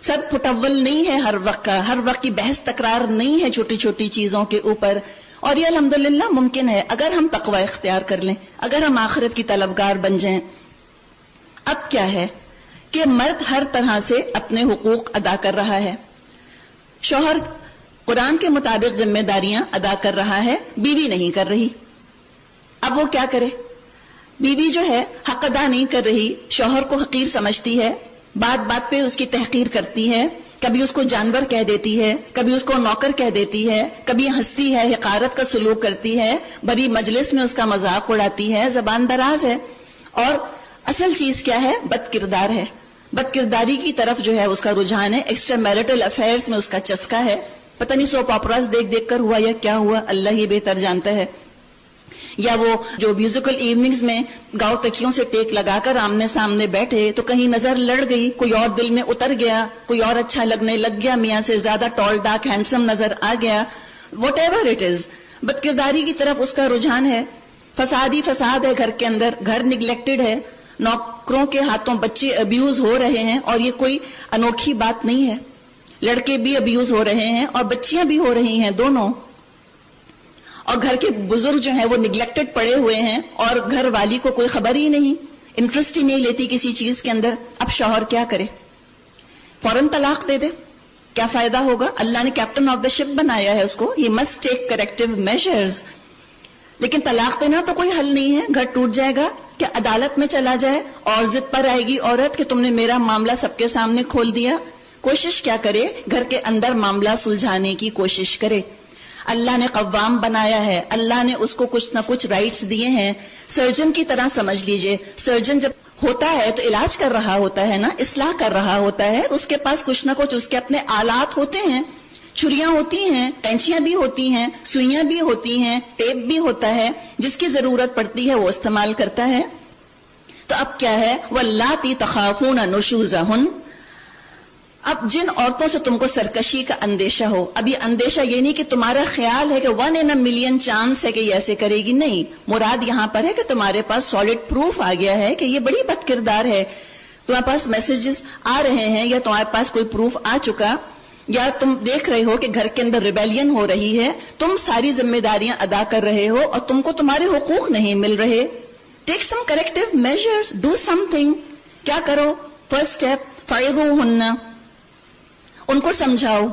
سر پھٹول نہیں ہے ہر وقت کا، ہر وقت کی بحث تکرار نہیں ہے چھوٹی چھوٹی چیزوں کے اوپر، اور یہ الحمدللہ ممکن ہے اگر ہم تقوی اختیار کر لیں، اگر ہم آخرت کی طلبگار بن جائیں۔ اب کیا ہے کہ مرد ہر طرح سے اپنے حقوق ادا کر رہا ہے، شوہر قرآن کے مطابق ذمہ داریاں ادا کر رہا ہے، بیوی نہیں کر رہی۔ اب وہ کیا کرے؟ بیوی جو ہے حق ادا نہیں کر رہی، شوہر کو حقیر سمجھتی ہے، بات بات پہ اس کی تحقیر کرتی ہے، کبھی اس کو جانور کہہ دیتی ہے، کبھی اس کو نوکر کہہ دیتی ہے، کبھی ہنستی ہے، حقارت کا سلوک کرتی ہے، بڑی مجلس میں اس کا مذاق اڑاتی ہے، زبان دراز ہے، اور اصل چیز کیا ہے؟ بد کردار ہے۔ بد کرداری کی طرف جو ہے اس کا رجحان ہے، ایکسٹرا میرٹل افیئرز میں اس کا چسکا ہے، پتہ نہیں سوپ آپراز دیکھ دیکھ کر ہوا یا کیا ہوا، اللہ ہی بہتر جانتا ہے۔ یا وہ جو میوزیکل ایوننگز میں گاؤں تکیوں سے ٹیک لگا کر آمنے سامنے بیٹھے تو کہیں نظر لڑ گئی، کوئی اور دل میں اتر گیا، کوئی اور اچھا لگنے لگ گیا، میاں سے زیادہ ٹال ڈارک ہینڈسم نظر آ گیا، واٹ ایور اٹ از، بدکرداری کی طرف اس کا رجحان ہے، فساد ہی فساد ہے گھر کے اندر، گھر نگلیکٹڈ ہے، نوکروں کے ہاتھوں بچے ابیوز ہو رہے ہیں، اور یہ کوئی انوکھی بات نہیں ہے، لڑکے بھی ابیوز ہو رہے ہیں اور بچیاں بھی ہو رہی ہیں دونوں، اور گھر کے بزرگ جو ہیں وہ نگلیکٹڈ پڑے ہوئے ہیں اور گھر والی کو کوئی خبر ہی نہیں، انٹرسٹ ہی نہیں لیتی کسی چیز کے اندر. اب شوہر کیا کرے؟ فوراً طلاق دے دے، کیا فائدہ ہوگا؟ اللہ نے کیپٹن آف دا شپ بنایا ہے اس کو، he must take corrective measures. لیکن طلاق دینا تو کوئی حل نہیں ہے، گھر ٹوٹ جائے گا. کہ عدالت میں چلا جائے اور ضد پر آئے گی عورت کہ تم نے میرا معاملہ سب کے سامنے کھول دیا. کوشش کیا کرے؟ گھر کے اندر معاملہ سلجھانے کی کوشش کرے. اللہ نے قوام بنایا ہے، اللہ نے اس کو کچھ نہ کچھ رائٹس دیے ہیں. سرجن کی طرح سمجھ لیجئے، سرجن جب ہوتا ہے تو علاج کر رہا ہوتا ہے نا، اصلاح کر رہا ہوتا ہے، اس کے پاس کچھ نہ کچھ اس کے اپنے آلات ہوتے ہیں، چھریاں ہوتی ہیں، کینچیاں بھی ہوتی ہیں، سوئیاں بھی ہوتی ہیں، ٹیپ بھی ہوتا ہے، جس کی ضرورت پڑتی ہے وہ استعمال کرتا ہے. تو اب کیا ہے؟ وَاللَّاتِي تَخَافُونَ نُشُوزَهُنَّ. اب جن عورتوں سے تم کو سرکشی کا اندیشہ ہو، اب یہ اندیشہ یہ نہیں کہ تمہارا خیال ہے کہ 1 in a million چانس ہے کہ یہ ایسے کرے گی، نہیں، مراد یہاں پر ہے کہ تمہارے پاس سالڈ پروف آ گیا ہے کہ یہ بڑی بد کردار ہے، تمہارے پاس میسیجز آ رہے ہیں یا تمہارے پاس کوئی پروف آ چکا، یا تم دیکھ رہے ہو کہ گھر کے اندر ریبیلین ہو رہی ہے، تم ساری ذمہ داریاں ادا کر رہے ہو اور تم کو تمہارے حقوق نہیں مل رہے. Take some corrective measures, do something. کیا کرو؟ فرسٹ اسٹیپ فَعِظُوهُنَّ، ان کو سمجھاؤ.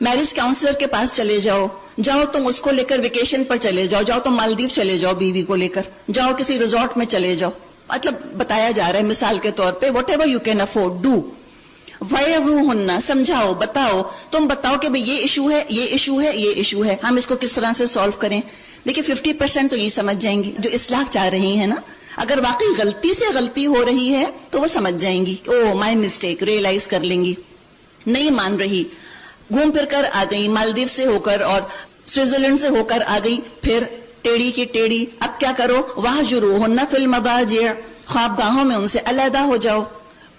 میرج کاؤنسلر کے پاس چلے جاؤ، جاؤ تم اس کو لے کر ویکیشن پر چلے جاؤ، جاؤ تم مالدیو چلے جاؤ بیوی کو لے کر، جاؤ کسی ریزورٹ میں چلے جاؤ. مطلب بتایا جا رہا ہے مثال کے طور پہ، whatever you can afford do. وَعِظُوهُنَّ، سمجھاؤ، بتاؤ، تم بتاؤ کہ بھئی یہ ایشو ہے، یہ ایشو ہے، یہ ایشو ہے، ہم اس کو کس طرح سے سالو کریں. دیکھیں 50% تو یہ سمجھ جائیں گی جو اصلاح چاہ رہی ہیں نا. اگر واقعی غلطی سے غلطی ہو رہی ہے تو وہ سمجھ جائیں گی، او مائی مسٹیک، ریئلائز کر لیں گی. نہیں مان رہی، گھوم پھر کر آ گئی، مالدیو سے ہو کر اور سوئٹزرلینڈ سے ہو کر آ گئی، پھر ٹیڑھی کی ٹیڑھی. اب کیا کرو؟ وَاهْجُرُوهُنَّ فِي الْمَضَاجِعِ، خوابگاہوں میں ان سے علیحدہ ہو جاؤ.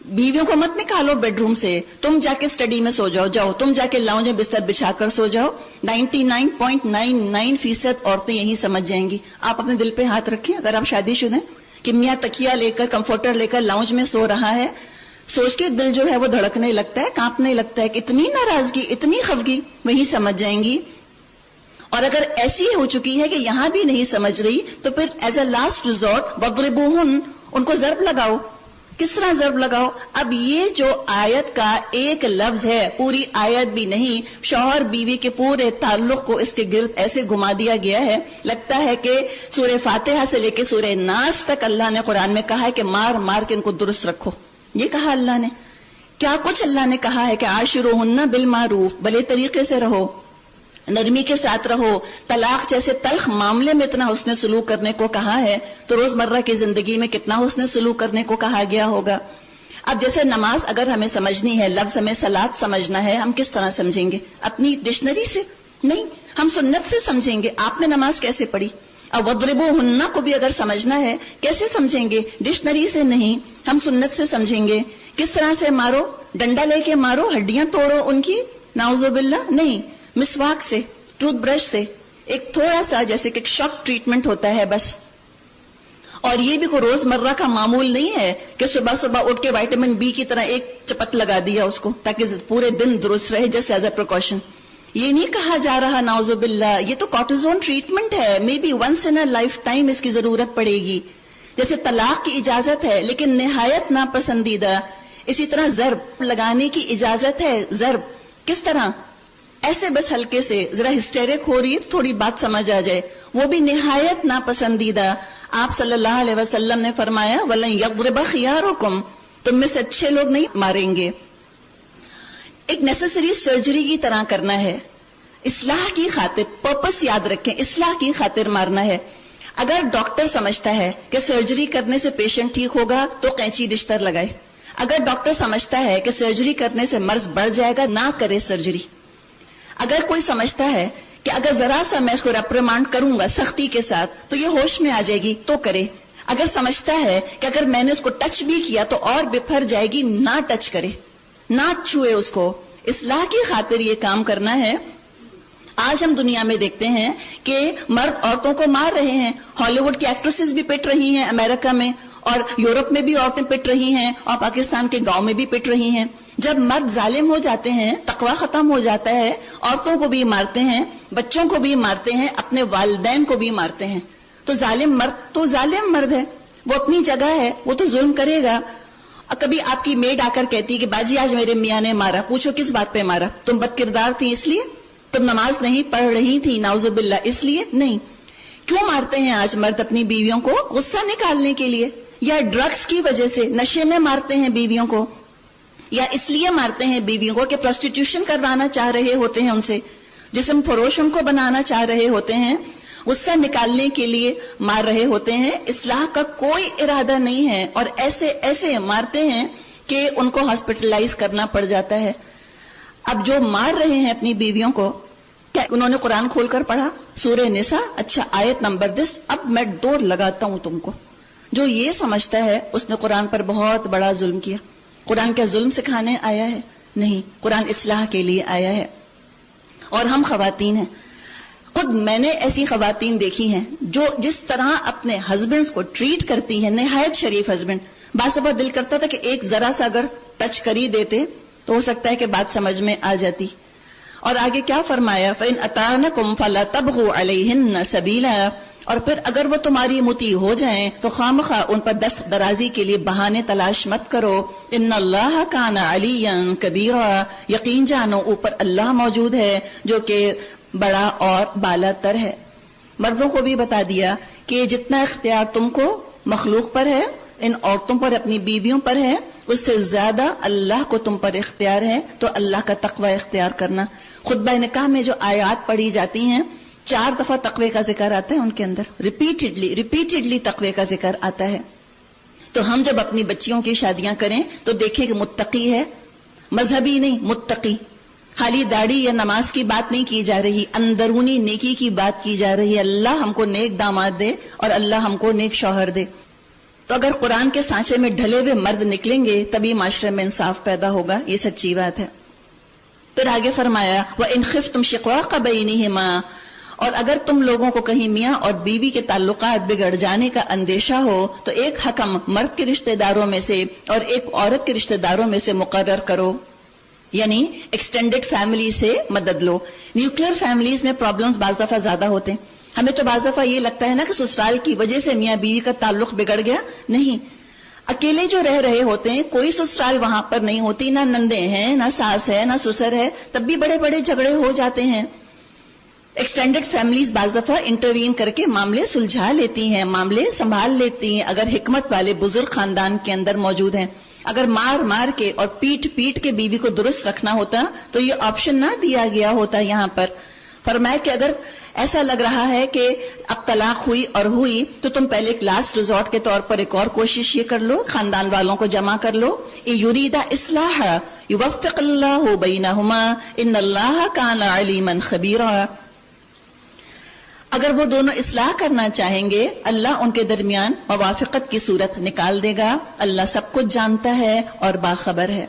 بیویوں کو مت نکالو بیڈ روم سے، تم جا کے اسٹڈی میں سو جاؤ، جاؤ تم جا کے لاؤنج میں بستر بچھا کر سو جاؤ. 99.99% عورتیں یہی سمجھ جائیں گی. آپ اپنے دل پہ ہاتھ رکھیں اگر آپ شادی شدہ ہیں کہ میاں تکیہ لے کر، کمفرٹر لے کر لاؤنج میں سو رہا ہے، سوچ کے دل جو ہے وہ دھڑکنے لگتا ہے، کانپنے لگتا ہے کہ اتنی ناراضگی، اتنی خفگی، وہی سمجھ جائیں گی. اور اگر ایسی ہو چکی ہے کہ یہاں بھی نہیں سمجھ رہی تو پھر ایز اے لاسٹ ریزورٹ وَاضْرِبُوهُنَّ، ان کو ضرب لگاؤ. کس طرح ضرب لگاؤ؟ اب یہ جو آیت کا ایک لفظ ہے، پوری آیت بھی نہیں، شوہر بیوی کے پورے تعلق کو اس کے گرد ایسے گھما دیا گیا ہے، لگتا ہے کہ سورہ فاتحہ سے لے کے سورہ ناس تک اللہ نے قرآن میں کہا ہے کہ مار مار کے ان کو درست رکھو. یہ کہا اللہ نے. کیا کچھ اللہ نے کہا ہے کہ عاشروہن بالمعروف، بھلے طریقے سے رہو، نرمی کے ساتھ رہو. طلاق جیسے تلخ معاملے میں اتنا حسن سلوک کرنے کو کہا ہے تو روزمرہ کی زندگی میں کتنا حسن سلوک کرنے کو کہا گیا ہوگا. اب جیسے نماز اگر ہمیں سمجھنی ہے، لفظ ہمیں صلاۃ سمجھنا ہے، ہم کس طرح سمجھیں گے؟ اپنی ڈکشنری سے نہیں، ہم سنت سے سمجھیں گے. آپ نے نماز کیسے پڑھی؟ اب وَاضْرِبُوهُنَّ کو بھی اگر سمجھنا ہے کیسے سمجھیں گے؟ ڈکشنری سے نہیں، ہم سنت سے سمجھیں گے. کس طرح سے مارو؟ ڈنڈا لے کے مارو، ہڈیاں توڑو ان کی، نعوذ باللہ، نہیں، مسواک سے، ٹوتھ برش سے، ایک تھوڑا سا جیسے کہ شاک ٹریٹمنٹ ہوتا ہے بس. اور یہ بھی کوئی روز مرہ کا معمول نہیں ہے کہ صبح صبح اٹھ کے وائٹامن بی کی طرح ایک چپت لگا دیا اس کو تاکہ پورے دن درست رہے، جسٹ ایز اے پریکاشن. یہ نہیں کہا جا رہا نعوذ باللہ، یہ تو کارٹیزون ٹریٹمنٹ ہے، maybe once in a lifetime اس کی ضرورت پڑے گی. جیسے طلاق کی اجازت ہے لیکن نہایت ناپسندیدہ، اسی طرح ضرب لگانے کی اجازت ہے. ضرب کس طرح؟ ایسے بس ہلکے سے، ذرا ہسٹیرک ہو رہی ہے تو تھوڑی بات سمجھ آ جائے، وہ بھی نہایت ناپسندیدہ. آپ صلی اللہ علیہ وسلم نے فرمایا وَلَن يَضْرِبَ خِيَارُكُمْ، تم میں سے اچھے لوگ نہیں ماریں گے. ایک نیسیسری سرجری کی طرح کرنا ہے، اصلاح کی خاطر. پرپس یاد رکھیں، اصلاح کی خاطر مارنا ہے. اگر ڈاکٹر سمجھتا ہے کہ سرجری کرنے سے پیشنٹ ٹھیک ہوگا تو قینچی رشتہ لگائے. اگر ڈاکٹر سمجھتا ہے کہ سرجری کرنے سے مرض بڑھ جائے گا، نہ کرے سرجری. اگر کوئی سمجھتا ہے کہ اگر ذرا سا میں اس کو ریپریمانڈ کروں گا سختی کے ساتھ تو یہ ہوش میں آ جائے گی تو کرے. اگر سمجھتا ہے کہ اگر میں نے اس کو ٹچ بھی کیا تو اور بپھر جائے گی, نہ ٹچ کرے, نہ چھوئے اس کو. اصلاح کی خاطر یہ کام کرنا ہے. آج ہم دنیا میں دیکھتے ہیں کہ مرد عورتوں کو مار رہے ہیں. ہالی ووڈ کی ایکٹریسز بھی پٹ رہی ہیں امریکہ میں, اور یورپ میں بھی عورتیں پٹ رہی ہیں, اور پاکستان کے گاؤں میں بھی پٹ رہی ہیں. جب مرد ظالم ہو جاتے ہیں, تقوی ختم ہو جاتا ہے, عورتوں کو بھی مارتے ہیں, بچوں کو بھی مارتے ہیں, اپنے والدین کو بھی مارتے ہیں. تو ظالم مرد تو ظالم مرد ہے, وہ اپنی جگہ ہے, وہ تو ظلم کرے گا. کبھی آپ کی میڈ آ کر کہتی کہ باجی آج میرے میاں نے مارا, پوچھو کس بات پہ مارا؟ تم بد کردار تھی اس لیے؟ تم نماز نہیں پڑھ رہی تھی نعوذ باللہ اس لیے؟ نہیں. کیوں مارتے ہیں آج مرد اپنی بیویوں کو؟ غصہ نکالنے کے لیے, یا ڈرگز کی وجہ سے نشے میں مارتے ہیں بیویوں کو, یا اس لیے مارتے ہیں بیویوں کو کہ پروسٹیٹیوشن کروانا چاہ رہے ہوتے ہیں ان سے, جسم فروش ان کو بنانا چاہ رہے ہوتے ہیں, غصہ نکالنے کے لیے مار رہے ہوتے ہیں. اصلاح کا کوئی ارادہ نہیں ہے, اور ایسے ایسے مارتے ہیں کہ ان کو ہاسپٹلائز کرنا پڑ جاتا ہے. اب جو مار رہے ہیں اپنی بیویوں کو, کیا انہوں نے قرآن کھول کر پڑھا سورہ نساء؟ اچھا آیت نمبر 10, اب میں ڈور لگاتا ہوں تم کو. جو یہ سمجھتا ہے اس نے قرآن پر بہت بڑا ظلم کیا. قرآن کیا ظلم سکھانے آیا ہے؟ نہیں, قرآن اصلاح کے لیے آیا ہے. اور ہم خواتین ہیں, خود میں نے ایسی خواتین دیکھی ہیں جو جس طرح اپنے ہسبینڈز کو ٹریٹ کرتی ہیں, نہایت شریف ہسبینڈ. بعض دفعہ دل کرتا تھا کہ ایک ذرا سا اگر ٹچ کر ہی دیتے تو ہو سکتا ہے کہ بات سمجھ میں آ جاتی. اور آگے کیا فرمایا؟ فَإِنْ أَطَعْنَكُمْ فَلَا تَبْغُوا عَلَيْهِنَّ سَبِيلًا. اور پھر اگر وہ تمہاری مطیع ہو جائیں تو خامخواہ ان پر دست درازی کے لیے بہانے تلاش مت کرو. ان اللہ کان علیا کبیرا, یقین جانو اوپر اللہ موجود ہے جو کہ بڑا اور بالا تر ہے. مردوں کو بھی بتا دیا کہ جتنا اختیار تم کو مخلوق پر ہے, ان عورتوں پر, اپنی بیویوں پر ہے, اس سے زیادہ اللہ کو تم پر اختیار ہے. تو اللہ کا تقوی اختیار کرنا. خطبہ نکاح میں جو آیات پڑھی جاتی ہیں 4 دفعہ تقوی کا ذکر آتا ہے ان کے اندر, ریپیٹڈلی تقوی کا ذکر آتا ہے. تو ہم جب اپنی بچیوں کی شادیاں کریں تو دیکھیں کہ متقی ہے, مذہبی نہیں, متقی. خالی داڑھی یا نماز کی بات نہیں کی جا رہی, اندرونی نیکی کی بات کی جا رہی ہے. اللہ ہم کو نیک داماد دے اور اللہ ہم کو نیک شوہر دے. تو اگر قرآن کے سانچے میں ڈھلے ہوئے مرد نکلیں گے تبھی معاشرے میں انصاف پیدا ہوگا. یہ سچی بات ہے. پھر آگے فرمایا وَإِنْ خِفْتُمْ شِقَاقَ بَيْنِهِمَا. اور اگر تم لوگوں کو کہیں میاں اور بیوی کے تعلقات بگڑ جانے کا اندیشہ ہو تو ایک حکم مرد کے رشتہ داروں میں سے اور ایک عورت کے رشتہ داروں میں سے مقرر کرو. یعنی ایکسٹینڈڈ فیملی سے مدد لو. نیوکلیر فیملیز میں پرابلمز بعض دفعہ زیادہ ہوتے ہیں. ہمیں تو بعض دفعہ یہ لگتا ہے نا کہ سسرال کی وجہ سے میاں بیوی کا تعلق بگڑ گیا. نہیں, اکیلے جو رہ رہے ہوتے ہیں کوئی سسرال وہاں پر نہیں ہوتی, نہ نندے ہیں, نہ ساس ہے, نہ سسر ہے, تب بھی بڑے بڑے جھگڑے ہو جاتے ہیں. ایکسٹینڈڈ فیملیز بعض دفعہ انٹروین کر کے معاملے سلجھا لیتی ہیں, معاملے سنبھال لیتی ہیں اگر حکمت والے بزرگ خاندان کے اندر موجود ہیں. اگر مار مار کے اور پیٹ پیٹ کے بیوی کو درست رکھنا ہوتا تو یہ آپشن نہ دیا گیا ہوتا. یہاں پر فرمایا کہ اگر ایسا لگ رہا ہے کہ اب طلاق ہوئی تو تم پہلے ایک لاسٹ ریزورٹ کے طور پر ایک اور کوشش یہ کر لو, خاندان والوں کو جمع کر لو. یرید اصلاح یوفق اللہ بینہما ان اللہ کان علیما خبیرا. اگر وہ دونوں اصلاح کرنا چاہیں گے اللہ ان کے درمیان موافقت کی صورت نکال دے گا. اللہ سب کچھ جانتا ہے اور باخبر ہے.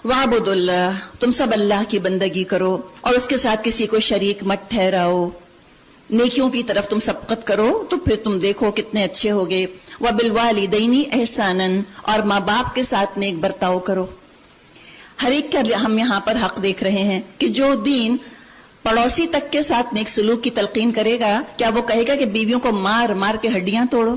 وَاعْبُدُوا اللَّهَ, تم سب اللہ کی بندگی کرو اور اس کے ساتھ کسی کو شریک مت ٹھہراؤ. نیکیوں کی طرف تم سبقت کرو تو پھر تم دیکھو کتنے اچھے ہوگے. وَبِالْوَالِدَيْنِ احسانًا, اور ماں باپ کے ساتھ نیک برتاؤ کرو. ہر ایک کا ہم یہاں پر حق دیکھ رہے ہیں کہ جو دین پڑوسی تک کے ساتھ نیک سلوک کی تلقین کرے گا, کیا وہ کہے گا کہ بیویوں کو مار مار کے ہڈیاں توڑو؟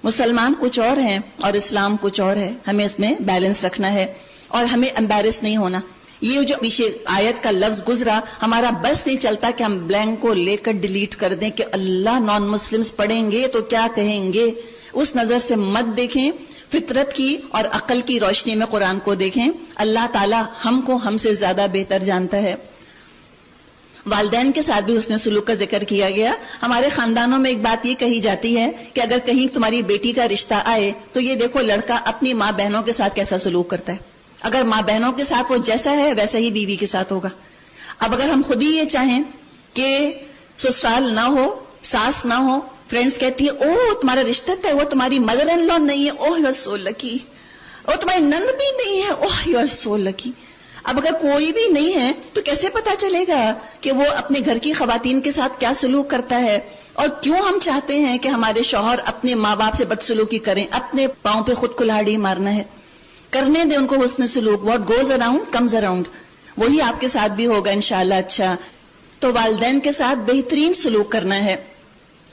مسلمان کچھ اور ہیں اور اسلام کچھ اور ہے. ہمیں اس میں بیلنس رکھنا ہے اور ہمیں امبیرس نہیں ہونا. یہ جو پیچھے آیت کا لفظ گزرا, ہمارا بس نہیں چلتا کہ ہم بلینک کو لے کر ڈیلیٹ کر دیں کہ اللہ نان مسلمز پڑھیں گے تو کیا کہیں گے. اس نظر سے مت دیکھیں, فطرت کی اور عقل کی روشنی میں قرآن کو دیکھیں. اللہ تعالی ہم کو ہم سے زیادہ بہتر جانتا ہے. والدین کے ساتھ بھی حسن سلوک کا ذکر کیا گیا. ہمارے خاندانوں میں ایک بات یہ کہی جاتی ہے کہ اگر کہیں تمہاری بیٹی کا رشتہ آئے تو یہ دیکھو لڑکا اپنی ماں بہنوں کے ساتھ کیسا سلوک کرتا ہے. اگر ماں بہنوں کے ساتھ وہ جیسا ہے ویسا ہی بیوی کے ساتھ ہوگا. اب اگر ہم خود ہی یہ چاہیں کہ سسرال نہ ہو، ساس نہ ہو، فرینڈس کہتی ہے اوہ تمہارا رشتہ ہے، وہ تمہاری مدر ان لا نہیں ہے، اوہ یو آر سو لکی، اور تمہاری نند بھی نہیں ہے، اوہ یو آر سو لکی. اب اگر کوئی بھی نہیں ہے تو کیسے پتا چلے گا کہ وہ اپنے گھر کی خواتین کے ساتھ کیا سلوک کرتا ہے، اور کیوں ہم چاہتے ہیں کہ ہمارے شوہر اپنے ماں باپ سے بدسلوکی کریں، اپنے پاؤں پہ خود کلہاڑی مارنا ہے. کرنے دیں ان کو حسن سلوک. What goes around comes around, وہی آپ کے ساتھ بھی ہوگا انشاءاللہ. اچھا تو والدین کے ساتھ بہترین سلوک کرنا ہے.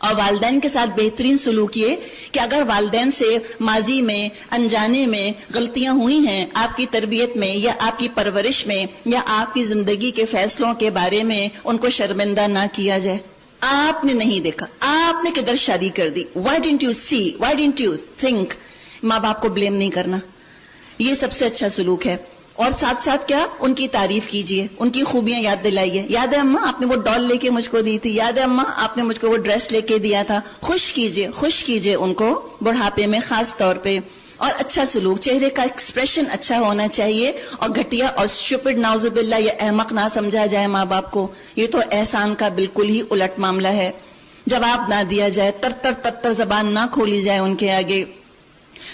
اور والدین کے ساتھ بہترین سلوک یہ کہ اگر والدین سے ماضی میں انجانے میں غلطیاں ہوئی ہیں آپ کی تربیت میں یا آپ کی پرورش میں یا آپ کی زندگی کے فیصلوں کے بارے میں ان کو شرمندہ نہ کیا جائے. آپ نے نہیں دیکھا، آپ نے کدھر شادی کر دی، why don't you see, why don't you think, ماں باپ کو بلیم نہیں کرنا. یہ سب سے اچھا سلوک ہے. اور ساتھ ساتھ کیا، ان کی تعریف کیجئے، ان کی خوبیاں یاد دلائیے. یاد ہے اماں آپ نے وہ ڈال لے کے مجھ کو دی تھی، یاد ہے اماں آپ نے مجھ کو وہ ڈریس لے کے دیا تھا. خوش کیجئے ان کو بڑھاپے میں خاص طور پہ. اور اچھا سلوک، چہرے کا ایکسپریشن اچھا ہونا چاہیے، اور گھٹیا اور اسٹوپڈ نعوذ باللہ یا احمق نہ سمجھا جائے ماں باپ کو. یہ تو احسان کا بالکل ہی الٹ معاملہ ہے. جواب نہ دیا جائے، تر زبان نہ کھولی جائے ان کے آگے.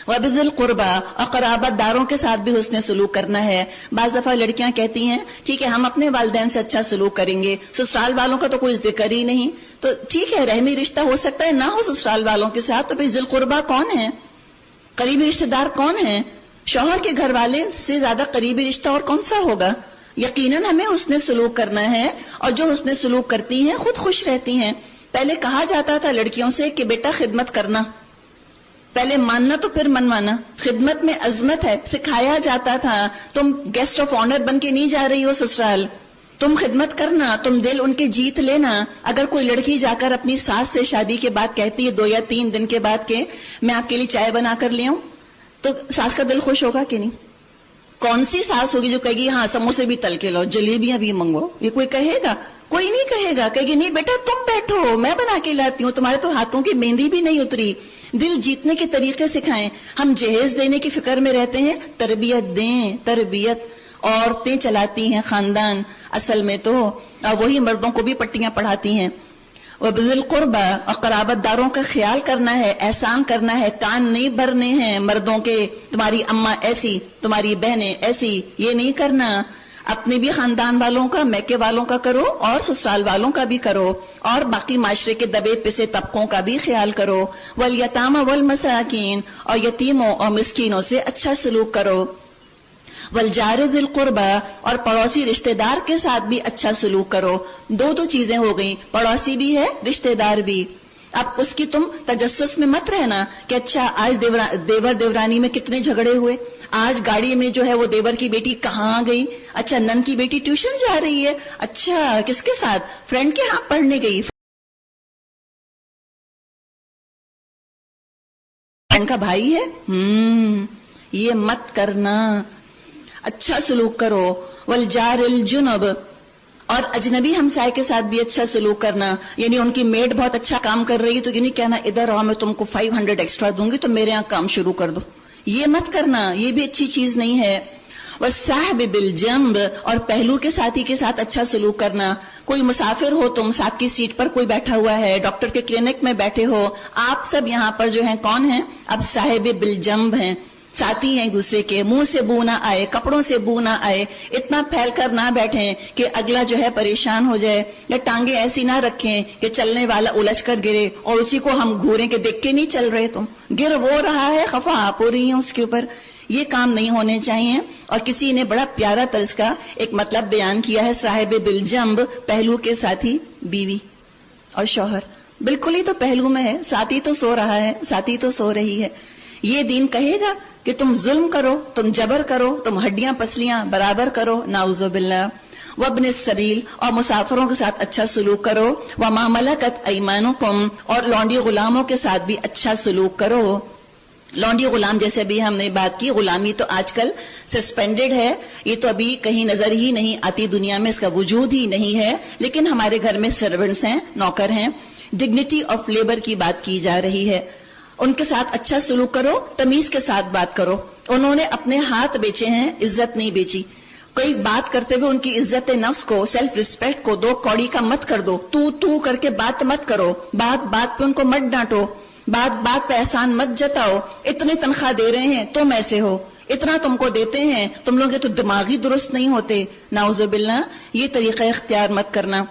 وَبِذِي الْقُرْبَى، اور قرابت داروں کے ساتھ بھی حسن سلوک کرنا ہے. بعض دفعہ لڑکیاں کہتی ہیں ٹھیک ہے ہم اپنے والدین سے اچھا سلوک کریں گے، سسرال والوں کا تو کوئی ذکر ہی نہیں. تو ٹھیک ہے رحمی رشتہ ہو سکتا ہے نہ ہو سسرال والوں کے ساتھ، تو پھر ذی القربیٰ کون ہے، قریبی رشتہ دار کون ہے؟ شوہر کے گھر والے سے زیادہ قریبی رشتہ اور کون سا ہوگا؟ یقیناً ہمیں حسن سلوک کرنا ہے، اور جو حسن سلوک کرتی ہیں خود خوش رہتی ہیں. پہلے کہا جاتا تھا لڑکیوں سے کہ بیٹا خدمت کرنا، پہلے ماننا تو پھر منوانا، خدمت میں عظمت ہے. سکھایا جاتا تھا تم گیسٹ آف آنر بن کے نہیں جا رہی ہو سسرال، تم خدمت کرنا، تم دل ان کے جیت لینا. اگر کوئی لڑکی جا کر اپنی ساس سے شادی کے بعد کہتی ہے 2 یا 3 دن کے بعد کہ میں آپ کے لیے چائے بنا کر لے آؤں، تو ساس کا دل خوش ہوگا کہ نہیں؟ کون سی ساس ہوگی جو کہے گی ہاں سموسے بھی تل کے لاؤ، جلیبیاں بھی منگو؟ یہ کوئی کہے گا؟ کوئی نہیں کہے گا. کہے گی نہیں بیٹا تم بیٹھو میں بنا کے لاتی ہوں، تمہارے تو ہاتھوں کی مہندی بھی نہیں اتری. دل جیتنے کے طریقے سکھائیں. ہم جہیز دینے کی فکر میں رہتے ہیں، تربیت دیں. تربیت عورتیں چلاتی ہیں خاندان، اصل میں تو وہی مردوں کو بھی پٹیاں پڑھاتی ہیں. وَبِذِي الْقُرْبَى، اور قرابت داروں کا خیال کرنا ہے، احسان کرنا ہے. کان نہیں بھرنے ہیں مردوں کے تمہاری اماں ایسی، تمہاری بہنیں ایسی، یہ نہیں کرنا. اپنے بھی خاندان والوں کا، میکے والوں کا کرو اور سسرال والوں کا بھی کرو، اور باقی معاشرے کے دبے پسے طبقوں کا بھی خیال کرو. وَالْيَتَامَى وَالْمَسَاكِينَ، اور یتیموں اور مسکینوں سے اچھا سلوک کرو. وَالْجَارِ ذِي الْقُرْبَى، اور پڑوسی رشتہ دار کے ساتھ بھی اچھا سلوک کرو. دو چیزیں ہو گئیں، پڑوسی بھی ہے رشتہ دار بھی. اب اس کی تم تجسس میں مت رہنا کہ اچھا آج دیور دیورانی میں کتنے جھگڑے ہوئے، آج گاڑی میں جو ہے وہ دیور کی بیٹی کہاں گئی، اچھا نن کی بیٹی ٹیوشن جا رہی ہے، اچھا کس کے ساتھ، فرینڈ کے ہاں پڑھنے گئی، فرینڈ کا بھائی ہے. یہ مت کرنا. اچھا سلوک کرو. والجار الجنب، اور اجنبی ہمسائے کے ساتھ بھی اچھا سلوک کرنا. یعنی ان کی میڈ بہت اچھا کام کر رہی ہے تو یہ نہیں کہنا ادھر آؤ میں تم کو 500 ایکسٹرا دوں گی تو میرے یہاں کام شروع کر دو، یہ مت کرنا، یہ بھی اچھی چیز نہیں ہے. والصاحب بالجنب، اور پہلو کے ساتھی کے ساتھ اچھا سلوک کرنا. کوئی مسافر ہو تم، ساتھ کی سیٹ پر کوئی بیٹھا ہوا ہے، ڈاکٹر کے کلینک میں بیٹھے ہو، آپ سب یہاں پر جو ہیں کون ہیں؟ اب صاحب بالجنب ہیں، ساتھی ہیں ایک دوسرے کے. منہ سے بو نہ آئے، کپڑوں سے بو نہ آئے، اتنا پھیل کر نہ بیٹھیں کہ اگلا جو ہے پریشان ہو جائے، یا ٹانگیں ایسی نہ رکھیں کہ چلنے والا الجھ کر گرے اور اسی کو ہم گھوریں کہ دیکھ کے نہیں چل رہے، تم گر وہ رہا ہے خفا آپ ہو رہی ہیں اس کے اوپر. یہ کام نہیں ہونے چاہیے. اور کسی نے بڑا پیارا طرز کا ایک مطلب بیان کیا ہے، صاحب بالجنب، پہلو کے ساتھی بیوی اور شوہر. بالکل ہی تو پہلو میں ہے، ساتھی تو سو رہا ہے، ساتھی تو سو رہی ہے. یہ دین کہے گا کہ تم ظلم کرو، تم جبر کرو، تم ہڈیاں پسلیاں برابر کرو، نعوذ باللہ. وابن السبیل، اور مسافروں کے ساتھ اچھا سلوک کرو. وما ملکت ایمانکم، اور لونڈی غلاموں کے ساتھ بھی اچھا سلوک کرو. لونڈی غلام جیسے بھی ہم نے بات کی، غلامی تو آج کل سسپینڈڈ ہے، یہ تو ابھی کہیں نظر ہی نہیں آتی دنیا میں، اس کا وجود ہی نہیں ہے. لیکن ہمارے گھر میں سرونٹس ہیں، نوکر ہیں. ڈگنیٹی آف لیبر کی بات کی جا رہی ہے. ان کے ساتھ اچھا سلوک کرو، تمیز کے ساتھ بات کرو. انہوں نے اپنے ہاتھ بیچے ہیں، عزت نہیں بیچی. کوئی بات کرتے ہوئے ان کی عزت نفس کو، سیلف ریسپیکٹ کو 2 کوڑی کا مت کر دو، تو کر کے بات مت کرو، بات بات پہ ان کو مت ڈانٹو، بات بات پہ احسان مت جتاؤ، اتنی تنخواہ دے رہے ہیں تم ایسے ہو، اتنا تم کو دیتے ہیں، تم لوگ تو دماغی درست نہیں ہوتے، نعوذ باللہ، یہ طریقہ اختیار مت کرنا،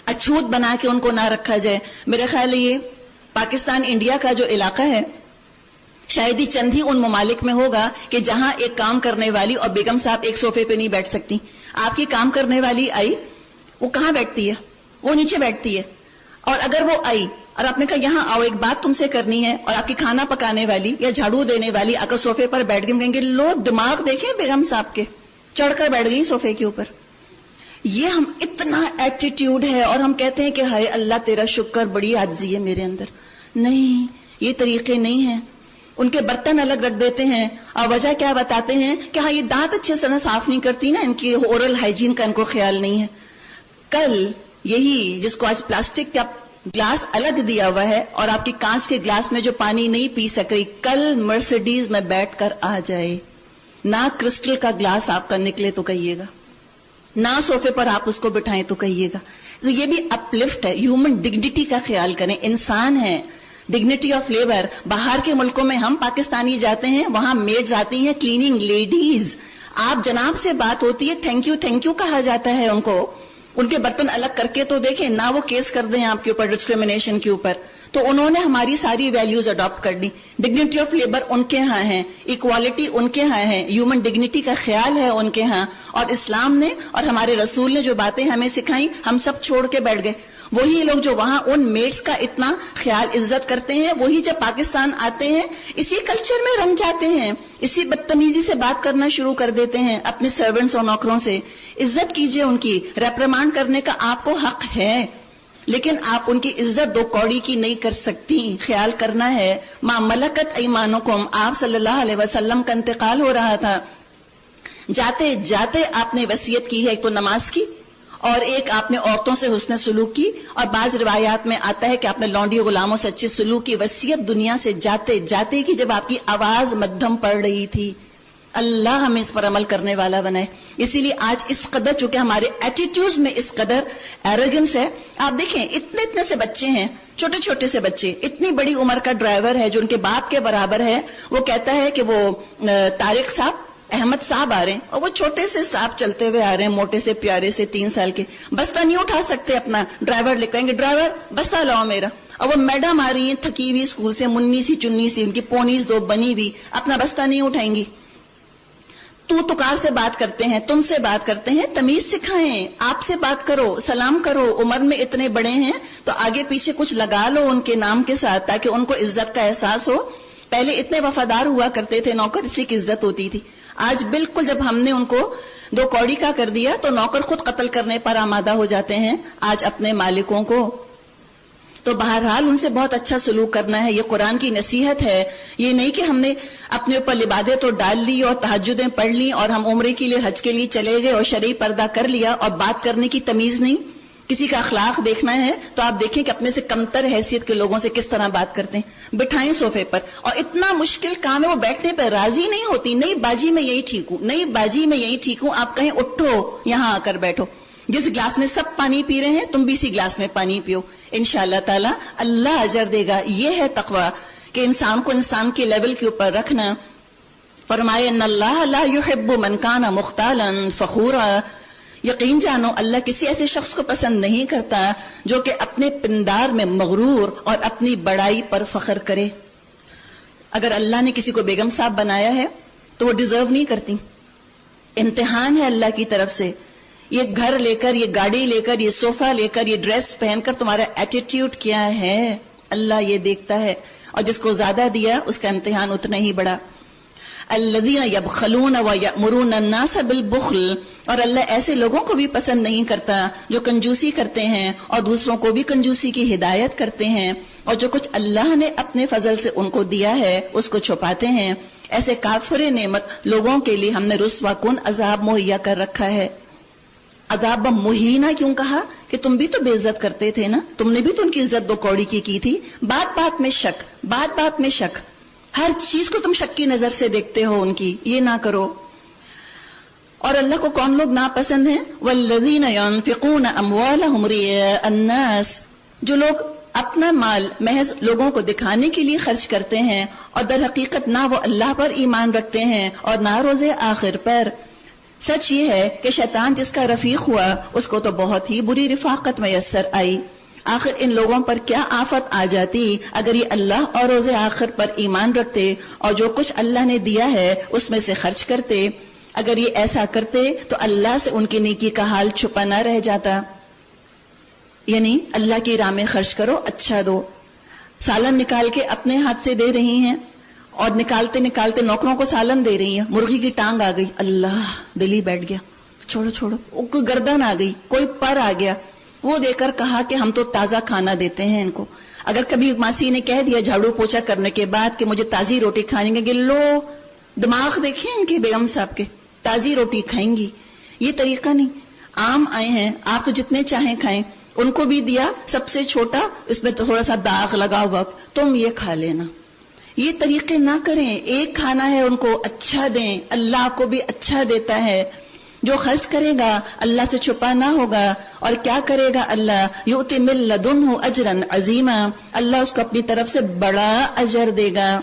اچھوت بنا کے ان کو نہ رکھا جائے۔ میرے خیال ہے یہ پاکستان انڈیا کا جو علاقہ ہے شاید ہی چند ہی ان ممالک میں ہوگا کہ جہاں ایک کام کرنے والی اور بیگم صاحب ایک صوفے پہ نہیں بیٹھ سکتی۔ آپ کی کام کرنے والی آئی، وہ کہاں بیٹھتی ہے؟ وہ نیچے بیٹھتی ہے، اور اگر وہ آئی اور آپ نے کہا یہاں آؤ ایک بات تم سے کرنی ہے، اور آپ کی کھانا پکانے والی یا جھاڑو دینے والی اگر صوفے پر بیٹھ گئی، کہیں گے لو دماغ دیکھیں بیگم صاحب کے، چڑھ کر بیٹھ گئی صوفے کے اوپر۔ یہ ہم اتنا ایٹیٹیوڈ ہے، اور ہم کہتے ہیں کہ ہائے اللہ تیرا شکر، بڑی عاجزی ہے میرے اندر۔ نہیں، یہ طریقے نہیں ہیں۔ ان کے برتن الگ رکھ دیتے ہیں، اور وجہ کیا بتاتے ہیں کہ ہاں یہ دانت اچھے طرح صاف نہیں کرتی نا، ان کی اورل ہائیجین کا ان کو خیال نہیں ہے۔ کل یہی جس کو آج پلاسٹک کا گلاس الگ دیا ہوا ہے اور آپ کی کانچ کے گلاس میں جو پانی نہیں پی سک رہی، کل مرسیڈیز میں بیٹھ کر آ جائے، نہ کرسٹل کا گلاس آپ کا نکلے تو کہیے گا، نہ صوفے پر آپ اس کو بٹھائیں تو کہیے گا۔ تو یہ بھی اپلفٹ ہے، ہیومن ڈگنیٹی کا خیال کریں، انسان ہے، ڈگنیٹی آف لیبر۔ باہر کے ملکوں میں ہم پاکستانی جاتے ہیں، وہاں میڈز آتی ہیں، کلیننگ لیڈیز، آپ جناب سے بات ہوتی ہے، تھینک یو کہا جاتا ہے ان کو، ان کے برتن الگ کر کے تو دیکھیں، نہ وہ کیس کر دیں آپ کے اوپر ڈسکریمنیشن کے اوپر۔ تو انہوں نے ہماری ساری ویلیوز اڈاپٹ کر دی، ڈگنیٹی آف لیبر ان کے ہاں ہے، ایکوالٹی ان کے ہاں ہے، ہیومن ڈگنیٹی کا خیال ہے ان کے ہاں، اور اسلام نے اور ہمارے رسول نے جو باتیں ہمیں سکھائیں ہم سب چھوڑ کے بیٹھ گئے۔ وہی لوگ جو وہاں ان میٹس کا اتنا خیال عزت کرتے ہیں، وہی جب پاکستان آتے ہیں اسی کلچر میں رنگ جاتے ہیں، اسی بدتمیزی سے بات کرنا شروع کر دیتے ہیں اپنے سرونٹس اور نوکروں سے۔ عزت کیجئے ان کی، ریپریمانڈ کرنے کا آپ کو حق ہے، لیکن آپ ان کی عزت 2 کوڑی کی نہیں کر سکتی۔ خیال کرنا ہے، ما ملکت ایمانکم، آپ صلی اللہ علیہ وسلم کا انتقال ہو رہا تھا، جاتے جاتے آپ نے وصیت کی ہے، ایک تو نماز کی اور ایک آپ نے عورتوں سے حسن سلوک کی، اور بعض روایات میں آتا ہے کہ آپ نے لونڈی غلاموں سے اچھی سلوک کی۔ وصیت دنیا سے جاتے جاتے کی جب آپ کی آواز مدھم پڑ رہی تھی۔ اللہ ہمیں اس پر عمل کرنے والا بنائے۔ اسی لیے آج اس قدر چونکہ ہمارے ایٹیٹیوڈز میں اس قدر ایروگنس ہے، آپ دیکھیں اتنے سے بچے ہیں، چھوٹے چھوٹے سے بچے، اتنی بڑی عمر کا ڈرائیور ہے جو ان کے باپ کے برابر ہے، وہ کہتا ہے کہ وہ طارق صاحب، احمد صاحب آ رہے ہیں، اور وہ چھوٹے سے صاحب چلتے ہوئے آ رہے ہیں، موٹے سے پیارے سے 3 سال کے، بستہ نہیں اٹھا سکتے اپنا، ڈرائیور لے کہیں گے ڈرائیور بستہ لاؤ میرا، اور وہ میڈم آ رہی ہیں تھکی ہوئی اسکول سے، منی سی چنی سی، ان کی پونیز 2 بنی ہوئی، اپنا بستہ نہیں اٹھائیں گی۔ تو تکار سے بات کرتے ہیں، تم سے بات کرتے ہیں، تمیز سکھائیں، آپ سے بات کرو، سلام کرو، عمر میں اتنے بڑے ہیں تو آگے پیچھے کچھ لگا لو ان کے نام کے ساتھ تاکہ ان کو عزت کا احساس ہو۔ پہلے اتنے وفادار ہوا کرتے تھے نوکر، اسی کی عزت ہوتی تھی۔ آج بالکل جب ہم نے ان کو 2 کوڑی کا کر دیا تو نوکر خود قتل کرنے پر آمادہ ہو جاتے ہیں آج اپنے مالکوں کو۔ تو بہرحال ان سے بہت اچھا سلوک کرنا ہے، یہ قرآن کی نصیحت ہے۔ یہ نہیں کہ ہم نے اپنے اوپر لبادیں تو ڈال لی اور تہجدیں پڑھ لی اور ہم عمرے کے لیے حج کے لیے چلے گئے اور شرعی پردہ کر لیا اور بات کرنے کی تمیز نہیں۔ کسی کا اخلاق دیکھنا ہے تو آپ دیکھیں کہ اپنے سے کمتر حیثیت کے لوگوں سے کس طرح بات کرتے ہیں، بٹھائیں صوفے پر، اور اتنا مشکل کام ہے وہ بیٹھنے پر راضی نہیں ہوتی، نہیں باجی میں یہی ٹھیک ہوں، نہیں باجی میں یہی ٹھیک ہوں، آپ کہیں اٹھو یہاں آ کر بیٹھو، جس گلاس میں سب پانی پی رہے ہیں تم بھی اسی گلاس میں پانی پیو، انشاءاللہ تعالی اللہ اجر دے گا۔ یہ ہے تقوی کہ انسان کو انسان کے لیول کے اوپر رکھنا۔ فرمائے ان اللہ لا يحب من کان مختالا فخورا، یقین جانو اللہ کسی ایسے شخص کو پسند نہیں کرتا جو کہ اپنے پندار میں مغرور اور اپنی بڑائی پر فخر کرے۔ اگر اللہ نے کسی کو بیگم صاحب بنایا ہے تو وہ ڈیزرو نہیں کرتی، امتحان ہے اللہ کی طرف سے۔ یہ گھر لے کر، یہ گاڑی لے کر، یہ صوفہ لے کر، یہ ڈریس پہن کر تمہارا ایٹیٹیوڈ کیا ہے، اللہ یہ دیکھتا ہے، اور جس کو زیادہ دیا اس کا امتحان اتنا ہی بڑا۔ الذین یبخلون ویأمرون الناس بالبخل، اور اللہ ایسے لوگوں کو بھی پسند نہیں کرتا جو کنجوسی کرتے ہیں اور دوسروں کو بھی کنجوسی کی ہدایت کرتے ہیں، اور جو کچھ اللہ نے اپنے فضل سے ان کو دیا ہے اس کو چھپاتے ہیں۔ ایسے کافر نعمت لوگوں کے لیے ہم نے رسوا کن عذاب مہیا کر رکھا ہے۔ عذاب مہینہ کیوں کہا؟ کہ تم بھی تو بے عزت کرتے تھے نا، تم نے بھی تو ان کی عزت 2 کوڑی کی تھی۔ بات بات میں شک، بات بات میں شک، ہر چیز کو تم شک کی نظر سے دیکھتے ہو ان کی، یہ نہ کرو۔ اور اللہ کو کون لوگ ناپسند ہیں؟ والذین ينفقون اموالهم رئاء الناس، جو لوگ اپنا مال محض لوگوں کو دکھانے کے لیے خرچ کرتے ہیں اور در حقیقت نہ وہ اللہ پر ایمان رکھتے ہیں اور نہ روز آخر پر۔ سچ یہ ہے کہ شیطان جس کا رفیق ہوا اس کو تو بہت ہی بری رفاقت میسر آئی۔ آخر ان لوگوں پر کیا آفت آ جاتی اگر یہ اللہ اور روز آخر پر ایمان رکھتے اور جو کچھ اللہ نے دیا ہے اس میں سے خرچ کرتے۔ اگر یہ ایسا کرتے تو اللہ سے ان کی نیکی کا حال چھپا نہ رہ جاتا۔ یعنی اللہ کی راہ میں خرچ کرو، اچھا دو۔ سالن نکال کے اپنے ہاتھ سے دے رہی ہیں اور نکالتے نکالتے نوکروں کو سالن دے رہی ہیں، مرغی کی ٹانگ آ گئی، اللہ دل ہی بیٹھ گیا، چھوڑو چھوڑو، کوئی گردن آ گئی، کوئی پر آ گیا، وہ دے کر کہا کہ ہم تو تازہ کھانا دیتے ہیں ان کو۔ اگر کبھی ماسی نے کہہ دیا جھاڑو پوچھا کرنے کے بعد کہ مجھے تازی روٹی کھائیں گے، لو دماغ دیکھیں ان کے بیگم صاحب کے، تازی روٹی کھائیں گی۔ یہ طریقہ نہیں۔ عام آئے ہیں، آپ تو جتنے چاہیں کھائیں، ان کو بھی دیا، سب سے چھوٹا اس میں تھوڑا سا داغ لگا ہوا، تم یہ کھا لینا۔ یہ طریقے نہ کریں، ایک کھانا ہے ان کو اچھا دیں، اللہ کو بھی اچھا دیتا ہے۔ جو خرچ کرے گا اللہ سے چھپا نہ ہوگا، اور کیا کرے گا اللہ؟ یؤتی من لدنہ اجرا عظیما، اللہ اس کو اپنی طرف سے بڑا اجر دے گا۔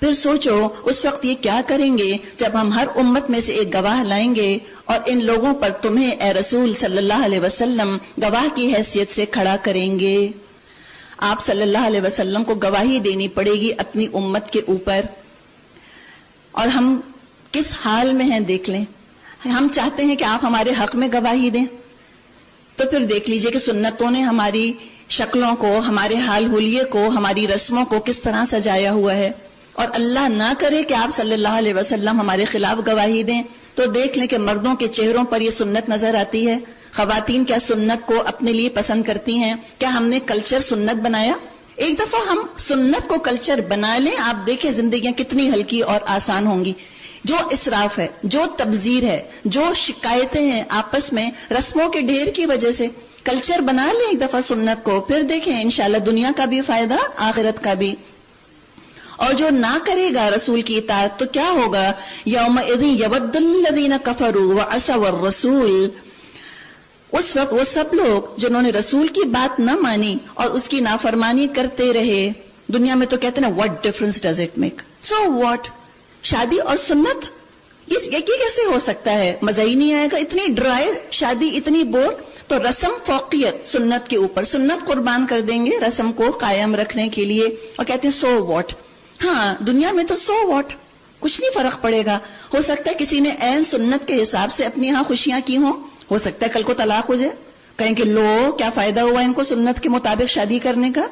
پھر سوچو اس وقت یہ کیا کریں گے جب ہم ہر امت میں سے ایک گواہ لائیں گے اور ان لوگوں پر تمہیں اے رسول صلی اللہ علیہ وسلم گواہ کی حیثیت سے کھڑا کریں گے۔ آپ صلی اللہ علیہ وسلم کو گواہی دینی پڑے گی اپنی امت کے اوپر، اور ہم کس حال میں ہیں دیکھ لیں۔ ہم چاہتے ہیں کہ آپ ہمارے حق میں گواہی دیں، تو پھر دیکھ لیجئے کہ سنتوں نے ہماری شکلوں کو، ہمارے حال حلیے کو، ہماری رسموں کو کس طرح سجایا ہوا ہے۔ اور اللہ نہ کرے کہ آپ صلی اللہ علیہ وسلم ہمارے خلاف گواہی دیں، تو دیکھ لیں کہ مردوں کے چہروں پر یہ سنت نظر آتی ہے۔ خواتین کیا سنت کو اپنے لیے پسند کرتی ہیں؟ کیا ہم نے کلچر سنت بنایا؟ ایک دفعہ ہم سنت کو کلچر بنا لیں، آپ دیکھیں زندگیاں کتنی ہلکی اور آسان ہوں گی۔ جو اسراف ہے، جو تبذیر ہے، جو شکایتیں ہیں آپس میں رسموں کے ڈھیر کی وجہ سے، کلچر بنا لیں ایک دفعہ سنت کو، پھر دیکھیں انشاءاللہ دنیا کا بھی فائدہ، آخرت کا بھی۔ اور جو نہ کرے گا رسول کی اطاعت تو کیا ہوگا؟ یومئذ یود الذین کفروا وعصوا الرسول، اس وقت وہ سب لوگ جنہوں نے رسول کی بات نہ مانی اور اس کی نافرمانی کرتے رہے۔ دنیا میں تو کہتے ہیں نا what difference does it make؟ So what؟ شادی اور سنت یہ کیسے ہو سکتا ہے؟ مزہ ہی نہیں آئے گا، اتنی ڈرائی شادی، اتنی بور۔ تو رسم فوقیت سنت کے اوپر، سنت قربان کر دیں گے رسم کو قائم رکھنے کے لیے، اور کہتے ہیں سو واٹ۔ ہاں دنیا میں تو سو واٹ، کچھ نہیں فرق پڑے گا۔ ہو سکتا ہے کسی نے عین سنت کے حساب سے اپنی یہاں خوشیاں کی ہوں، ہو سکتا ہے کل کو طلاق ہو جائے، کہیں کہ لو کیا فائدہ ہوا ان کو سنت کے مطابق شادی کرنے کا۔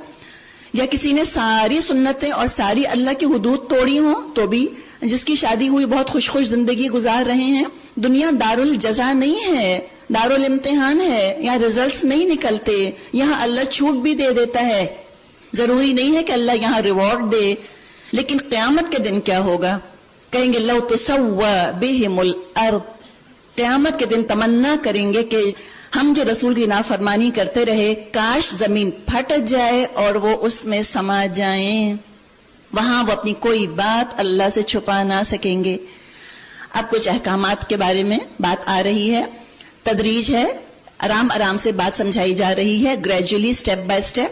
یا کسی نے ساری سنتیں اور ساری اللہ کی حدود توڑی ہوں، تو بھی جس کی شادی ہوئی بہت خوش خوش زندگی گزار رہے ہیں۔ دنیا دار الجزا نہیں ہے، دار الامتحان ہے، یہاں ریزلٹس نہیں نکلتے، یہاں اللہ چھوٹ بھی دے دیتا ہے۔ ضروری نہیں ہے کہ اللہ یہاں ریوارڈ دے، لیکن قیامت کے دن کیا ہوگا؟ کہیں گے لو تسوى بهم الارض، قیامت کے دن تمنا کریں گے کہ ہم جو رسول کی نافرمانی کرتے رہے، کاش زمین پھٹ جائے اور وہ اس میں سما جائیں، وہاں وہ اپنی کوئی بات اللہ سے چھپا نہ سکیں گے۔ اب کچھ احکامات کے بارے میں بات آ رہی ہے، تدریج ہے، آرام آرام سے بات سمجھائی جا رہی ہے، گریجولی سٹیپ بائی سٹیپ۔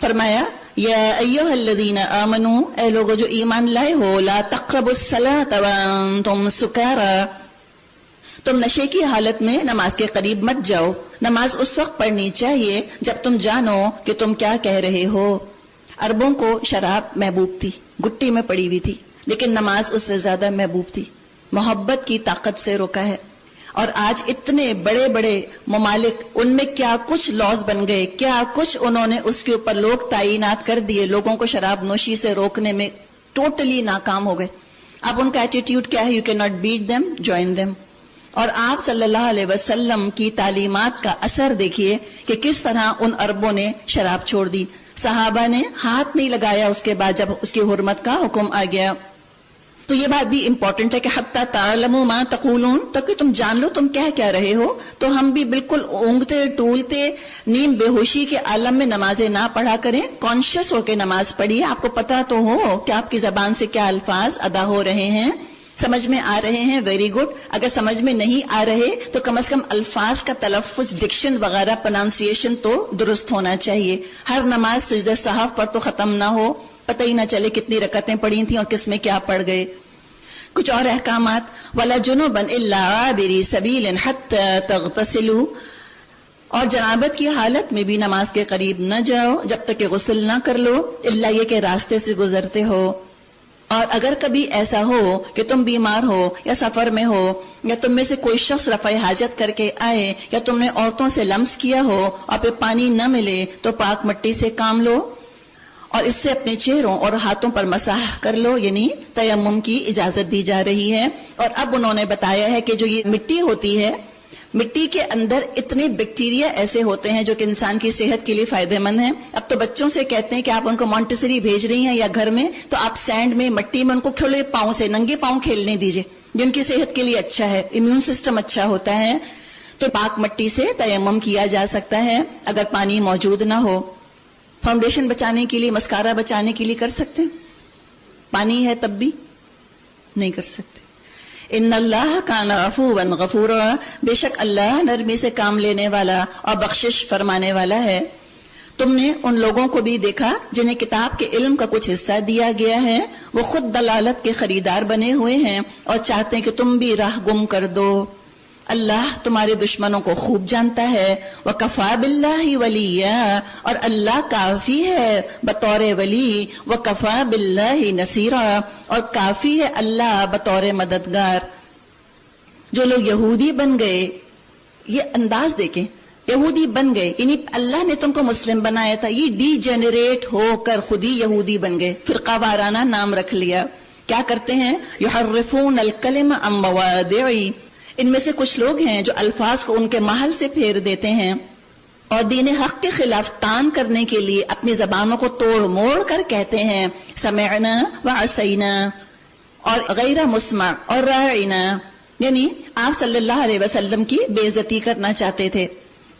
فرمایا یا ایھا الذین آمنوا، اے لوگو جو ایمان لائے ہو، لا تقربوا الصلاۃ وانتم سکارى، تم نشے کی حالت میں نماز کے قریب مت جاؤ۔ نماز اس وقت پڑھنی چاہیے جب تم جانو کہ تم کیا کہہ رہے ہو۔ عربوں کو شراب محبوب تھی، گٹی میں پڑی ہوئی تھی، لیکن نماز اس سے زیادہ محبوب تھی، محبت کی طاقت سے روکا ہے۔ اور آج اتنے بڑے بڑے ممالک، ان میں کیا کچھ لاز بن گئے، کیا کچھ انہوں نے اس کے اوپر لوگ تعینات کر دیے، لوگوں کو شراب نوشی سے روکنے میں ٹوٹلی ناکام ہو گئے۔ اب ان کا ایٹیٹیوڈ کیا ہے؟ You can not beat them, join them. اور آپ صلی اللہ علیہ وسلم کی تعلیمات کا اثر دیکھیے کہ کس طرح ان عربوں نے شراب چھوڑ دی۔ صحابہ نے ہاتھ نہیں لگایا اس کے بعد جب اس کی حرمت کا حکم آ گیا۔ تو یہ بات بھی امپورٹنٹ ہے کہ حتی تعلموا ما تقولون، تک کہ تم جان لو تم کیا رہے ہو۔ تو ہم بھی بالکل اونگتے ٹولتے نیم بے ہوشی کے عالم میں نمازیں نہ پڑھا کریں، کانشیس ہو کے نماز پڑھیے، آپ کو پتا تو ہو کہ آپ کی زبان سے کیا الفاظ ادا ہو رہے ہیں۔ سمجھ میں آ رہے ہیں ویری گڈ، اگر سمجھ میں نہیں آ رہے تو کم از کم الفاظ کا تلفظ، ڈکشن وغیرہ، پروننسیشن تو درست ہونا چاہیے. ہر نماز سجدہ صحف پر تو ختم نہ ہو، پتہ ہی نہ چلے کتنی رکعتیں پڑھی تھیں اور کس میں کیا پڑھ گئے. کچھ اور احکامات، وَلَا جُنُبًا إِلَّا عَابِرِي سَبِيلٍ حَتَّى تَغْتَسِلُوا، اور جنابت کی حالت میں بھی نماز کے قریب نہ جاؤ جب تک کہ غسل نہ کر لو، الا یہ کہ راستے سے گزرتے ہو. اور اگر کبھی ایسا ہو کہ تم بیمار ہو یا سفر میں ہو، یا تم میں سے کوئی شخص رفع حاجت کر کے آئے، یا تم نے عورتوں سے لمس کیا ہو اور پھر پانی نہ ملے، تو پاک مٹی سے کام لو اور اس سے اپنے چہروں اور ہاتھوں پر مسح کر لو، یعنی تیمم کی اجازت دی جا رہی ہے. اور اب انہوں نے بتایا ہے کہ جو یہ مٹی ہوتی ہے، مٹی کے اندر اتنے بیکٹیریا ایسے ہوتے ہیں جو کہ انسان کی صحت کے لیے فائدہ مند ہیں. اب تو بچوں سے کہتے ہیں کہ آپ ان کو مونٹیسری بھیج رہی ہیں یا گھر میں، تو آپ سینڈ میں، مٹی میں ان کو کھلے پاؤں سے، ننگے پاؤں کھیلنے دیجئے، جو ان کی صحت کے لیے اچھا ہے، امیون سسٹم اچھا ہوتا ہے. تو پاک مٹی سے تیمم کیا جا سکتا ہے اگر پانی موجود نہ ہو. فاؤنڈیشن بچانے کے لیے، مسکارا بچانے کے لیے کر سکتے ہیں، پانی ہے تب بھی نہیں کر سکتے. ان اللہ کان عفوا غفورا، بے شک اللہ نرمی سے کام لینے والا اور بخشش فرمانے والا ہے. تم نے ان لوگوں کو بھی دیکھا جنہیں کتاب کے علم کا کچھ حصہ دیا گیا ہے، وہ خود دلالت کے خریدار بنے ہوئے ہیں اور چاہتے ہیں کہ تم بھی راہ گم کر دو. اللہ تمہارے دشمنوں کو خوب جانتا ہے. وَكَفَى بِاللَّهِ وَلِيًّا، اور اللہ کافی ہے بطور ولی. وَكَفَى بِاللَّهِ نَصِيرًا، اور کافی ہے اللہ بطور مددگار. جو لوگ یہودی بن گئے، یہ انداز دیکھیں، یہودی بن گئے، یعنی اللہ نے تم کو مسلم بنایا تھا، یہ ڈی جنریٹ ہو کر خود ہی یہودی بن گئے، فرقہ وارانہ نام رکھ لیا. کیا کرتے ہیں؟ يُحَرِّفُونَ الْكَلِمَ عَن مَّوَاضِعِهِ، ان میں سے کچھ لوگ ہیں جو الفاظ کو ان کے محل سے پھیر دیتے ہیں اور دین حق کے خلاف تان کرنے کے لیے اپنی زبانوں کو توڑ موڑ کر کہتے ہیں سمعنا وعصینا اور غیر مسمع اور راعنا، یعنی آپ صلی اللہ علیہ وسلم کی بے عزتی کرنا چاہتے تھے.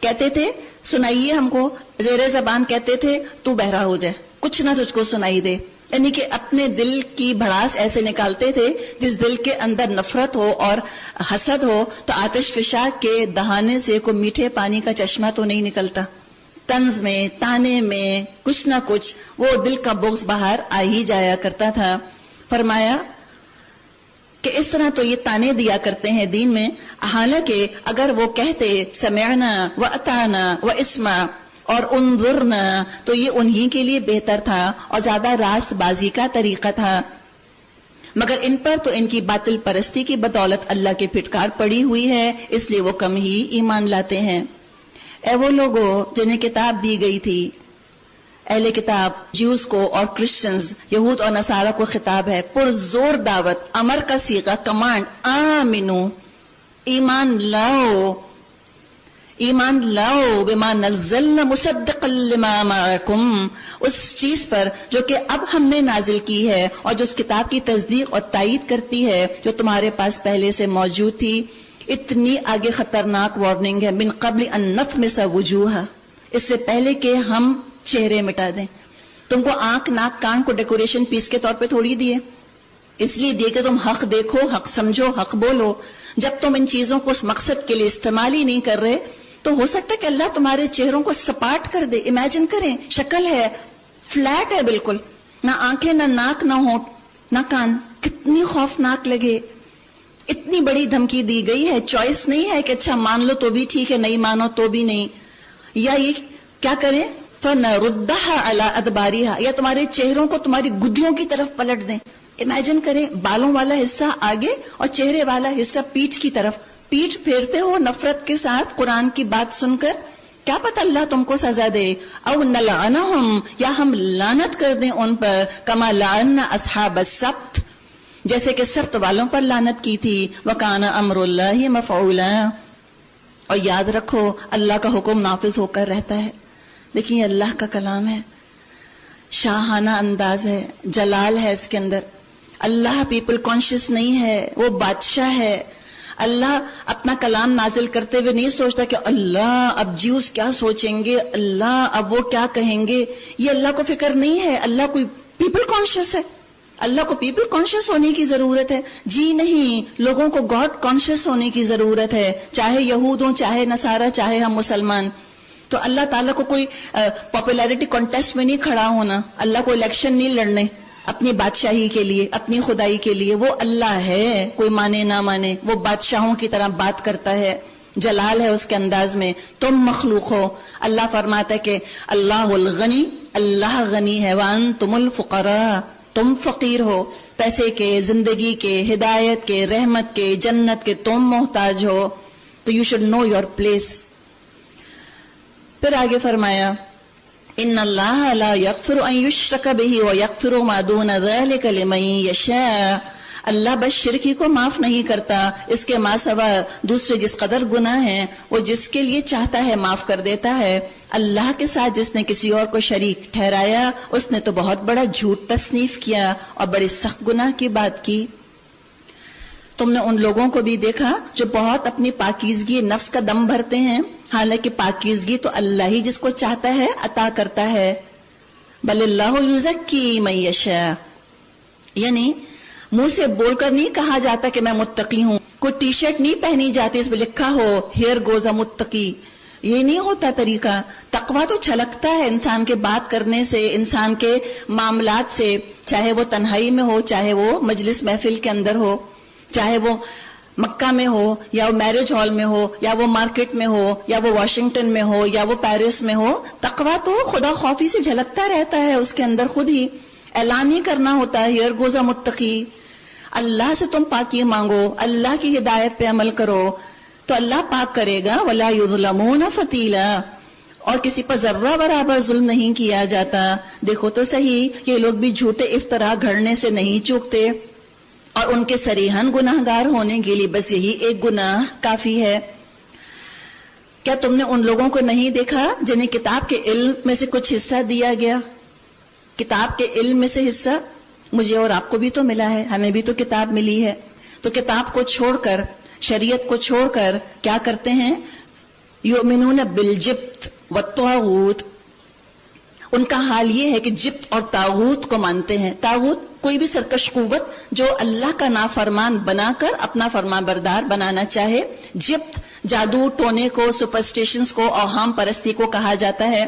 کہتے تھے سنائیے ہم کو، زیر زبان کہتے تھے تو بہرا ہو جائے، کچھ نہ تجھ کو سنائی دے. یعنی کہ اپنے دل کی بھڑاس ایسے نکالتے تھے جس دل کے اندر نفرت ہو اور حسد ہو تو آتش فشاں کے دہانے سے کوئی میٹھے پانی کا چشمہ تو نہیں نکلتا. طنز میں، تانے میں کچھ نہ کچھ وہ دل کا بغض باہر آ ہی جایا کرتا تھا. فرمایا کہ اس طرح تو یہ تانے دیا کرتے ہیں دین میں، حالانکہ اگر وہ کہتے سمعنا واطعنا واسمع اور انظرنا تو یہ انہی کے لیے بہتر تھا اور زیادہ راست بازی کا طریقہ تھا. مگر ان پر تو ان کی باطل پرستی کی بدولت اللہ کی پھٹکار پڑی ہوئی ہے، اس لیے وہ کم ہی ایمان لاتے ہیں. اے وہ لوگوں جنہیں کتاب دی گئی تھی، اہل کتاب جیوز کو اور کرسچنز، یہود اور نصارہ کو خطاب ہے، پرزور دعوت، امر کا صیغہ، کمانڈ، آمنو، ایمان لاؤ، ایمان لاؤ، بما نزلنا مصدقا لما معکم، اس چیز پر جو کہ اب ہم نے نازل کی ہے اور جو اس کتاب کی تصدیق اور تائید کرتی ہے جو تمہارے پاس پہلے سے موجود تھی. اتنی آگے خطرناک وارننگ ہے، من قبل ان نطمس وجوہ، اس سے پہلے کہ ہم چہرے مٹا دیں. تم کو آنکھ ناک کان کو ڈیکوریشن پیس کے طور پہ تھوڑی دیے، اس لیے دیے کہ تم حق دیکھو، حق سمجھو، حق بولو. جب تم ان چیزوں کو اس مقصد کے لیے استعمال ہی نہیں کر رہے تو ہو سکتا ہے کہ اللہ تمہارے چہروں کو سپاٹ کر دے. امیجن کریں، شکل ہے فلیٹ ہے بالکل، نہ آنکھیں نہ ناک نہ ہونٹ نہ کان، کتنی خوفناک لگے. اتنی بڑی دھمکی دی گئی ہے، چوائس نہیں ہے کہ اچھا مان لو تو بھی ٹھیک ہے، نہیں مانو تو بھی نہیں. یا یہ کیا کریں، فَنَرُدَّهَا عَلَىٰ أَدْبَارِهَا، یا تمہارے چہروں کو تمہاری گدھیوں کی طرف پلٹ دیں. امیجن کریں، بالوں والا حصہ آگے اور چہرے والا حصہ پیٹھ کی طرف، پیٹھ پھیرتے ہو نفرت کے ساتھ قرآن کی بات سن کر. کیا پتہ اللہ تم کو سزا دے. او نلعنہم، یا ہم لعنت کر دیں ان پر، کما لعنا اصحاب السبت، جیسے کہ سبت والوں پر لعنت کی تھی. وکان امر اللہ مفعولا، اور یاد رکھو اللہ کا حکم نافذ ہو کر رہتا ہے. دیکھیے اللہ کا کلام ہے، شاہانہ انداز ہے، جلال ہے اس کے اندر. اللہ پیپل کانشیس نہیں ہے، وہ بادشاہ ہے. اللہ اپنا کلام نازل کرتے ہوئے نہیں سوچتا کہ اللہ اب جیوز کیا سوچیں گے، اللہ اب وہ کیا کہیں گے. یہ اللہ کو فکر نہیں ہے. اللہ کوئی پیپل کانشیس ہے، اللہ کو پیپل کانشیس ہونے کی ضرورت ہے؟ جی نہیں، لوگوں کو گاڈ کانشیس ہونے کی ضرورت ہے، چاہے یہود ہوں، چاہے نصارہ، چاہے ہم مسلمان. تو اللہ تعالیٰ کو کوئی پاپولیرٹی کانٹیسٹ میں نہیں کھڑا ہونا، اللہ کو الیکشن نہیں لڑنے اپنی بادشاہی کے لیے، اپنی خدائی کے لیے. وہ اللہ ہے، کوئی مانے نہ مانے، وہ بادشاہوں کی طرح بات کرتا ہے، جلال ہے اس کے انداز میں. تم مخلوق ہو. اللہ فرماتا ہے کہ اللہ الغنی، اللہ غنی ہے، وانتم الفقراء، تم فقیر ہو، پیسے کے، زندگی کے، ہدایت کے، رحمت کے، جنت کے تم محتاج ہو. تو you should know your place. پھر آگے فرمایا ان اللہ لا یغفر ان یشرک بہ ویغفر ما دون ذلک لمن یشاء. اللہ بس شرک ہی کو معاف نہیں کرتا، اس کے ماں سوا دوسرے جس قدر گناہ ہیں وہ جس کے لیے چاہتا ہے معاف کر دیتا ہے. اللہ کے ساتھ جس نے کسی اور کو شریک ٹھہرایا اس نے تو بہت بڑا جھوٹ تصنیف کیا اور بڑی سخت گناہ کی بات کی. تم نے ان لوگوں کو بھی دیکھا جو بہت اپنی پاکیزگی نفس کا دم بھرتے ہیں، حالانکہ پاکیزگی تو اللہ ہی جس کو چاہتا ہے عطا کرتا ہے. بل اللہ یزکی من یشاء، یعنی منہ سے بول کر نہیں کہا جاتا کہ میں متقی ہوں. کوئی ٹی شرٹ نہیں پہنی جاتی اس پہ لکھا ہو ہیئر گوز اے متقی، یہ نہیں ہوتا طریقہ. تقویٰ تو چھلکتا ہے انسان کے بات کرنے سے، انسان کے معاملات سے، چاہے وہ تنہائی میں ہو، چاہے وہ مجلس محفل کے اندر ہو، چاہے وہ مکہ میں ہو یا وہ میرج ہال میں ہو یا وہ مارکیٹ میں ہو یا وہ واشنگٹن میں ہو یا وہ پیرس میں ہو. تقویٰ تو خدا خوفی سے جھلکتا رہتا ہے اس کے اندر، خود ہی اعلان ہی کرنا ہوتا ہے ہیئر گوز اے متقی. اللہ سے تم پاکی مانگو، اللہ کی ہدایت پہ عمل کرو تو اللہ پاک کرے گا. ولا یظلمون فتیلا، اور کسی پر ذرہ برابر ظلم نہیں کیا جاتا. دیکھو تو صحیح، یہ لوگ بھی جھوٹے افطرا گھڑنے سے نہیں چوکتے، اور ان کے صریحاً گناہگار ہونے کے لیے بس یہی ایک گناہ کافی ہے. کیا تم نے ان لوگوں کو نہیں دیکھا جنہیں کتاب کے علم میں سے کچھ حصہ دیا گیا؟ کتاب کے علم میں سے حصہ مجھے اور آپ کو بھی تو ملا ہے، ہمیں بھی تو کتاب ملی ہے. تو کتاب کو چھوڑ کر، شریعت کو چھوڑ کر کیا کرتے ہیں؟ یؤمنون بالجبت والطاغوت. ان کا حال یہ ہے کہ جبت اور طاغوت کو مانتے ہیں. طاغوت کوئی بھی سرکش قوت جو اللہ کا نافرمان بنا کر اپنا فرما بردار بنانا چاہے. جبت جادو ٹونے کو، سپرسٹیشنز کو، اوہام پرستی کو کہا جاتا ہے.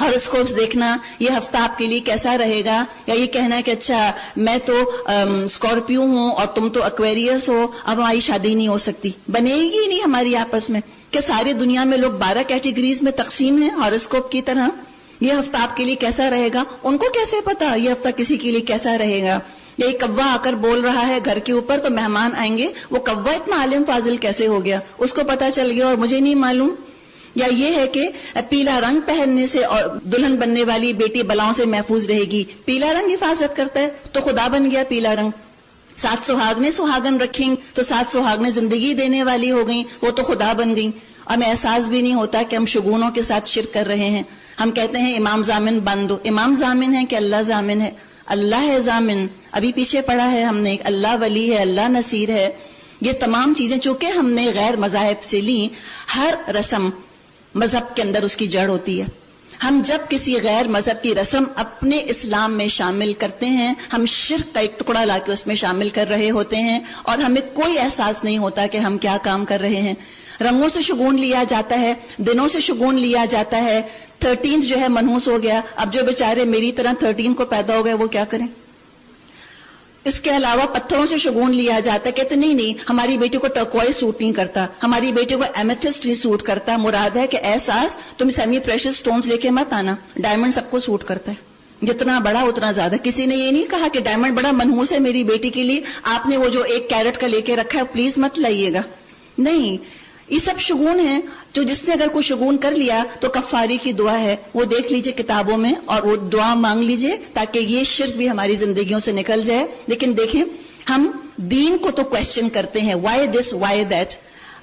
ہاراسکوپس دیکھنا، یہ ہفتہ آپ کے لیے کیسا رہے گا، یا یہ کہنا ہے کہ اچھا میں تو اسکارپیو ہوں اور تم تو ایکویریس ہو، اب ہماری شادی نہیں ہو سکتی، بنے گی نہیں ہماری آپس میں. کہ ساری دنیا میں لوگ 12 کیٹیگریز میں تقسیم ہیں ہاراسکوپ کی طرح. یہ ہفتہ آپ کے لیے کیسا رہے گا، ان کو کیسے پتا یہ ہفتہ کسی کے لیے کیسا رہے گا. یا یہ کوا آ کر بول رہا ہے گھر کے اوپر تو مہمان آئیں گے، وہ کوا اتنا عالم فاضل کیسے ہو گیا، اس کو پتا چل گیا اور مجھے نہیں معلوم. یا یہ ہے کہ پیلا رنگ پہننے سے اور دلہن بننے والی بیٹی بلاؤں سے محفوظ رہے گی. پیلا رنگ حفاظت کرتا ہے تو خدا بن گیا پیلا رنگ. 7 سہاگنے سہاگن رکھیں تو 7 سہاگنے زندگی دینے والی ہو گئیں، وہ تو خدا بن گئیں. ہمیں احساس بھی نہیں ہوتا کہ ہم شگونوں کے ساتھ شرک کر رہے ہیں. ہم کہتے ہیں امام ضامن باندھو. امام ضامن ہے کہ اللہ ضامن ہے؟ اللہ ہے ضامن. ابھی پیچھے پڑھا ہے ہم نے، اللہ ولی ہے، اللہ نصیر ہے. یہ تمام چیزیں چونکہ ہم نے غیر مذاہب سے لی، ہر رسم مذہب کے اندر اس کی جڑ ہوتی ہے. ہم جب کسی غیر مذہب کی رسم اپنے اسلام میں شامل کرتے ہیں، ہم شرک کا ایک ٹکڑا لا کے اس میں شامل کر رہے ہوتے ہیں، اور ہمیں کوئی احساس نہیں ہوتا کہ ہم کیا کام کر رہے ہیں. رنگوں سے شگون لیا جاتا ہے، دنوں سے شگون لیا جاتا ہے. 13 جو ہے منحوس ہو گیا. اب جو بیچارے میری طرح 13 کو پیدا ہو گئے وہ کیا کریں؟ اس کے علاوہ پتھروں سے شگون لیا جاتا ہے. کہتے نہیں ہماری بیٹی کو ٹرکوائز سوٹ نہیں کرتا، ہماری بیٹی کو ایمیتھسٹ نہیں سوٹ کرتا. مراد ہے کہ احساس تم سیمی پریشس سٹونز لے کے مت آنا، ڈائمنڈ سب کو سوٹ کرتا ہے، جتنا بڑا اتنا زیادہ. کسی نے یہ نہیں کہا کہ ڈائمنڈ بڑا منحوس ہے میری بیٹی کے لیے، آپ نے وہ جو 1 کیرٹ کا لے کے رکھا ہے پلیز مت لائیے گا. نہیں، یہ سب شگون ہیں جو جس نے اگر کوئی شگون کر لیا تو کفاری کی دعا ہے، وہ دیکھ لیجئے کتابوں میں اور وہ دعا مانگ لیجئے تاکہ یہ شرک بھی ہماری زندگیوں سے نکل جائے. لیکن دیکھیں ہم دین کو تو کویسچن کرتے ہیں، وائی دس وائی دیٹ.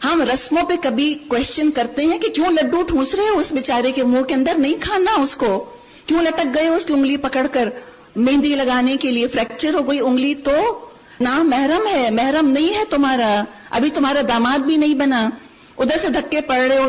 ہم رسموں پہ کبھی کویسچن کرتے ہیں کہ کیوں لڈو ٹھوس رہے ہو اس بیچارے کے منہ کے اندر، نہیں کھانا اس کو، کیوں لٹک گئے اس کی انگلی پکڑ کر مہندی لگانے کے لیے، فریکچر ہو گئی انگلی تو نہ محرم ہے، محرم نہیں ہے تمہارا، ابھی تمہارا داماد بھی نہیں بنا، ادھر سے دھکے پڑ رہے ہو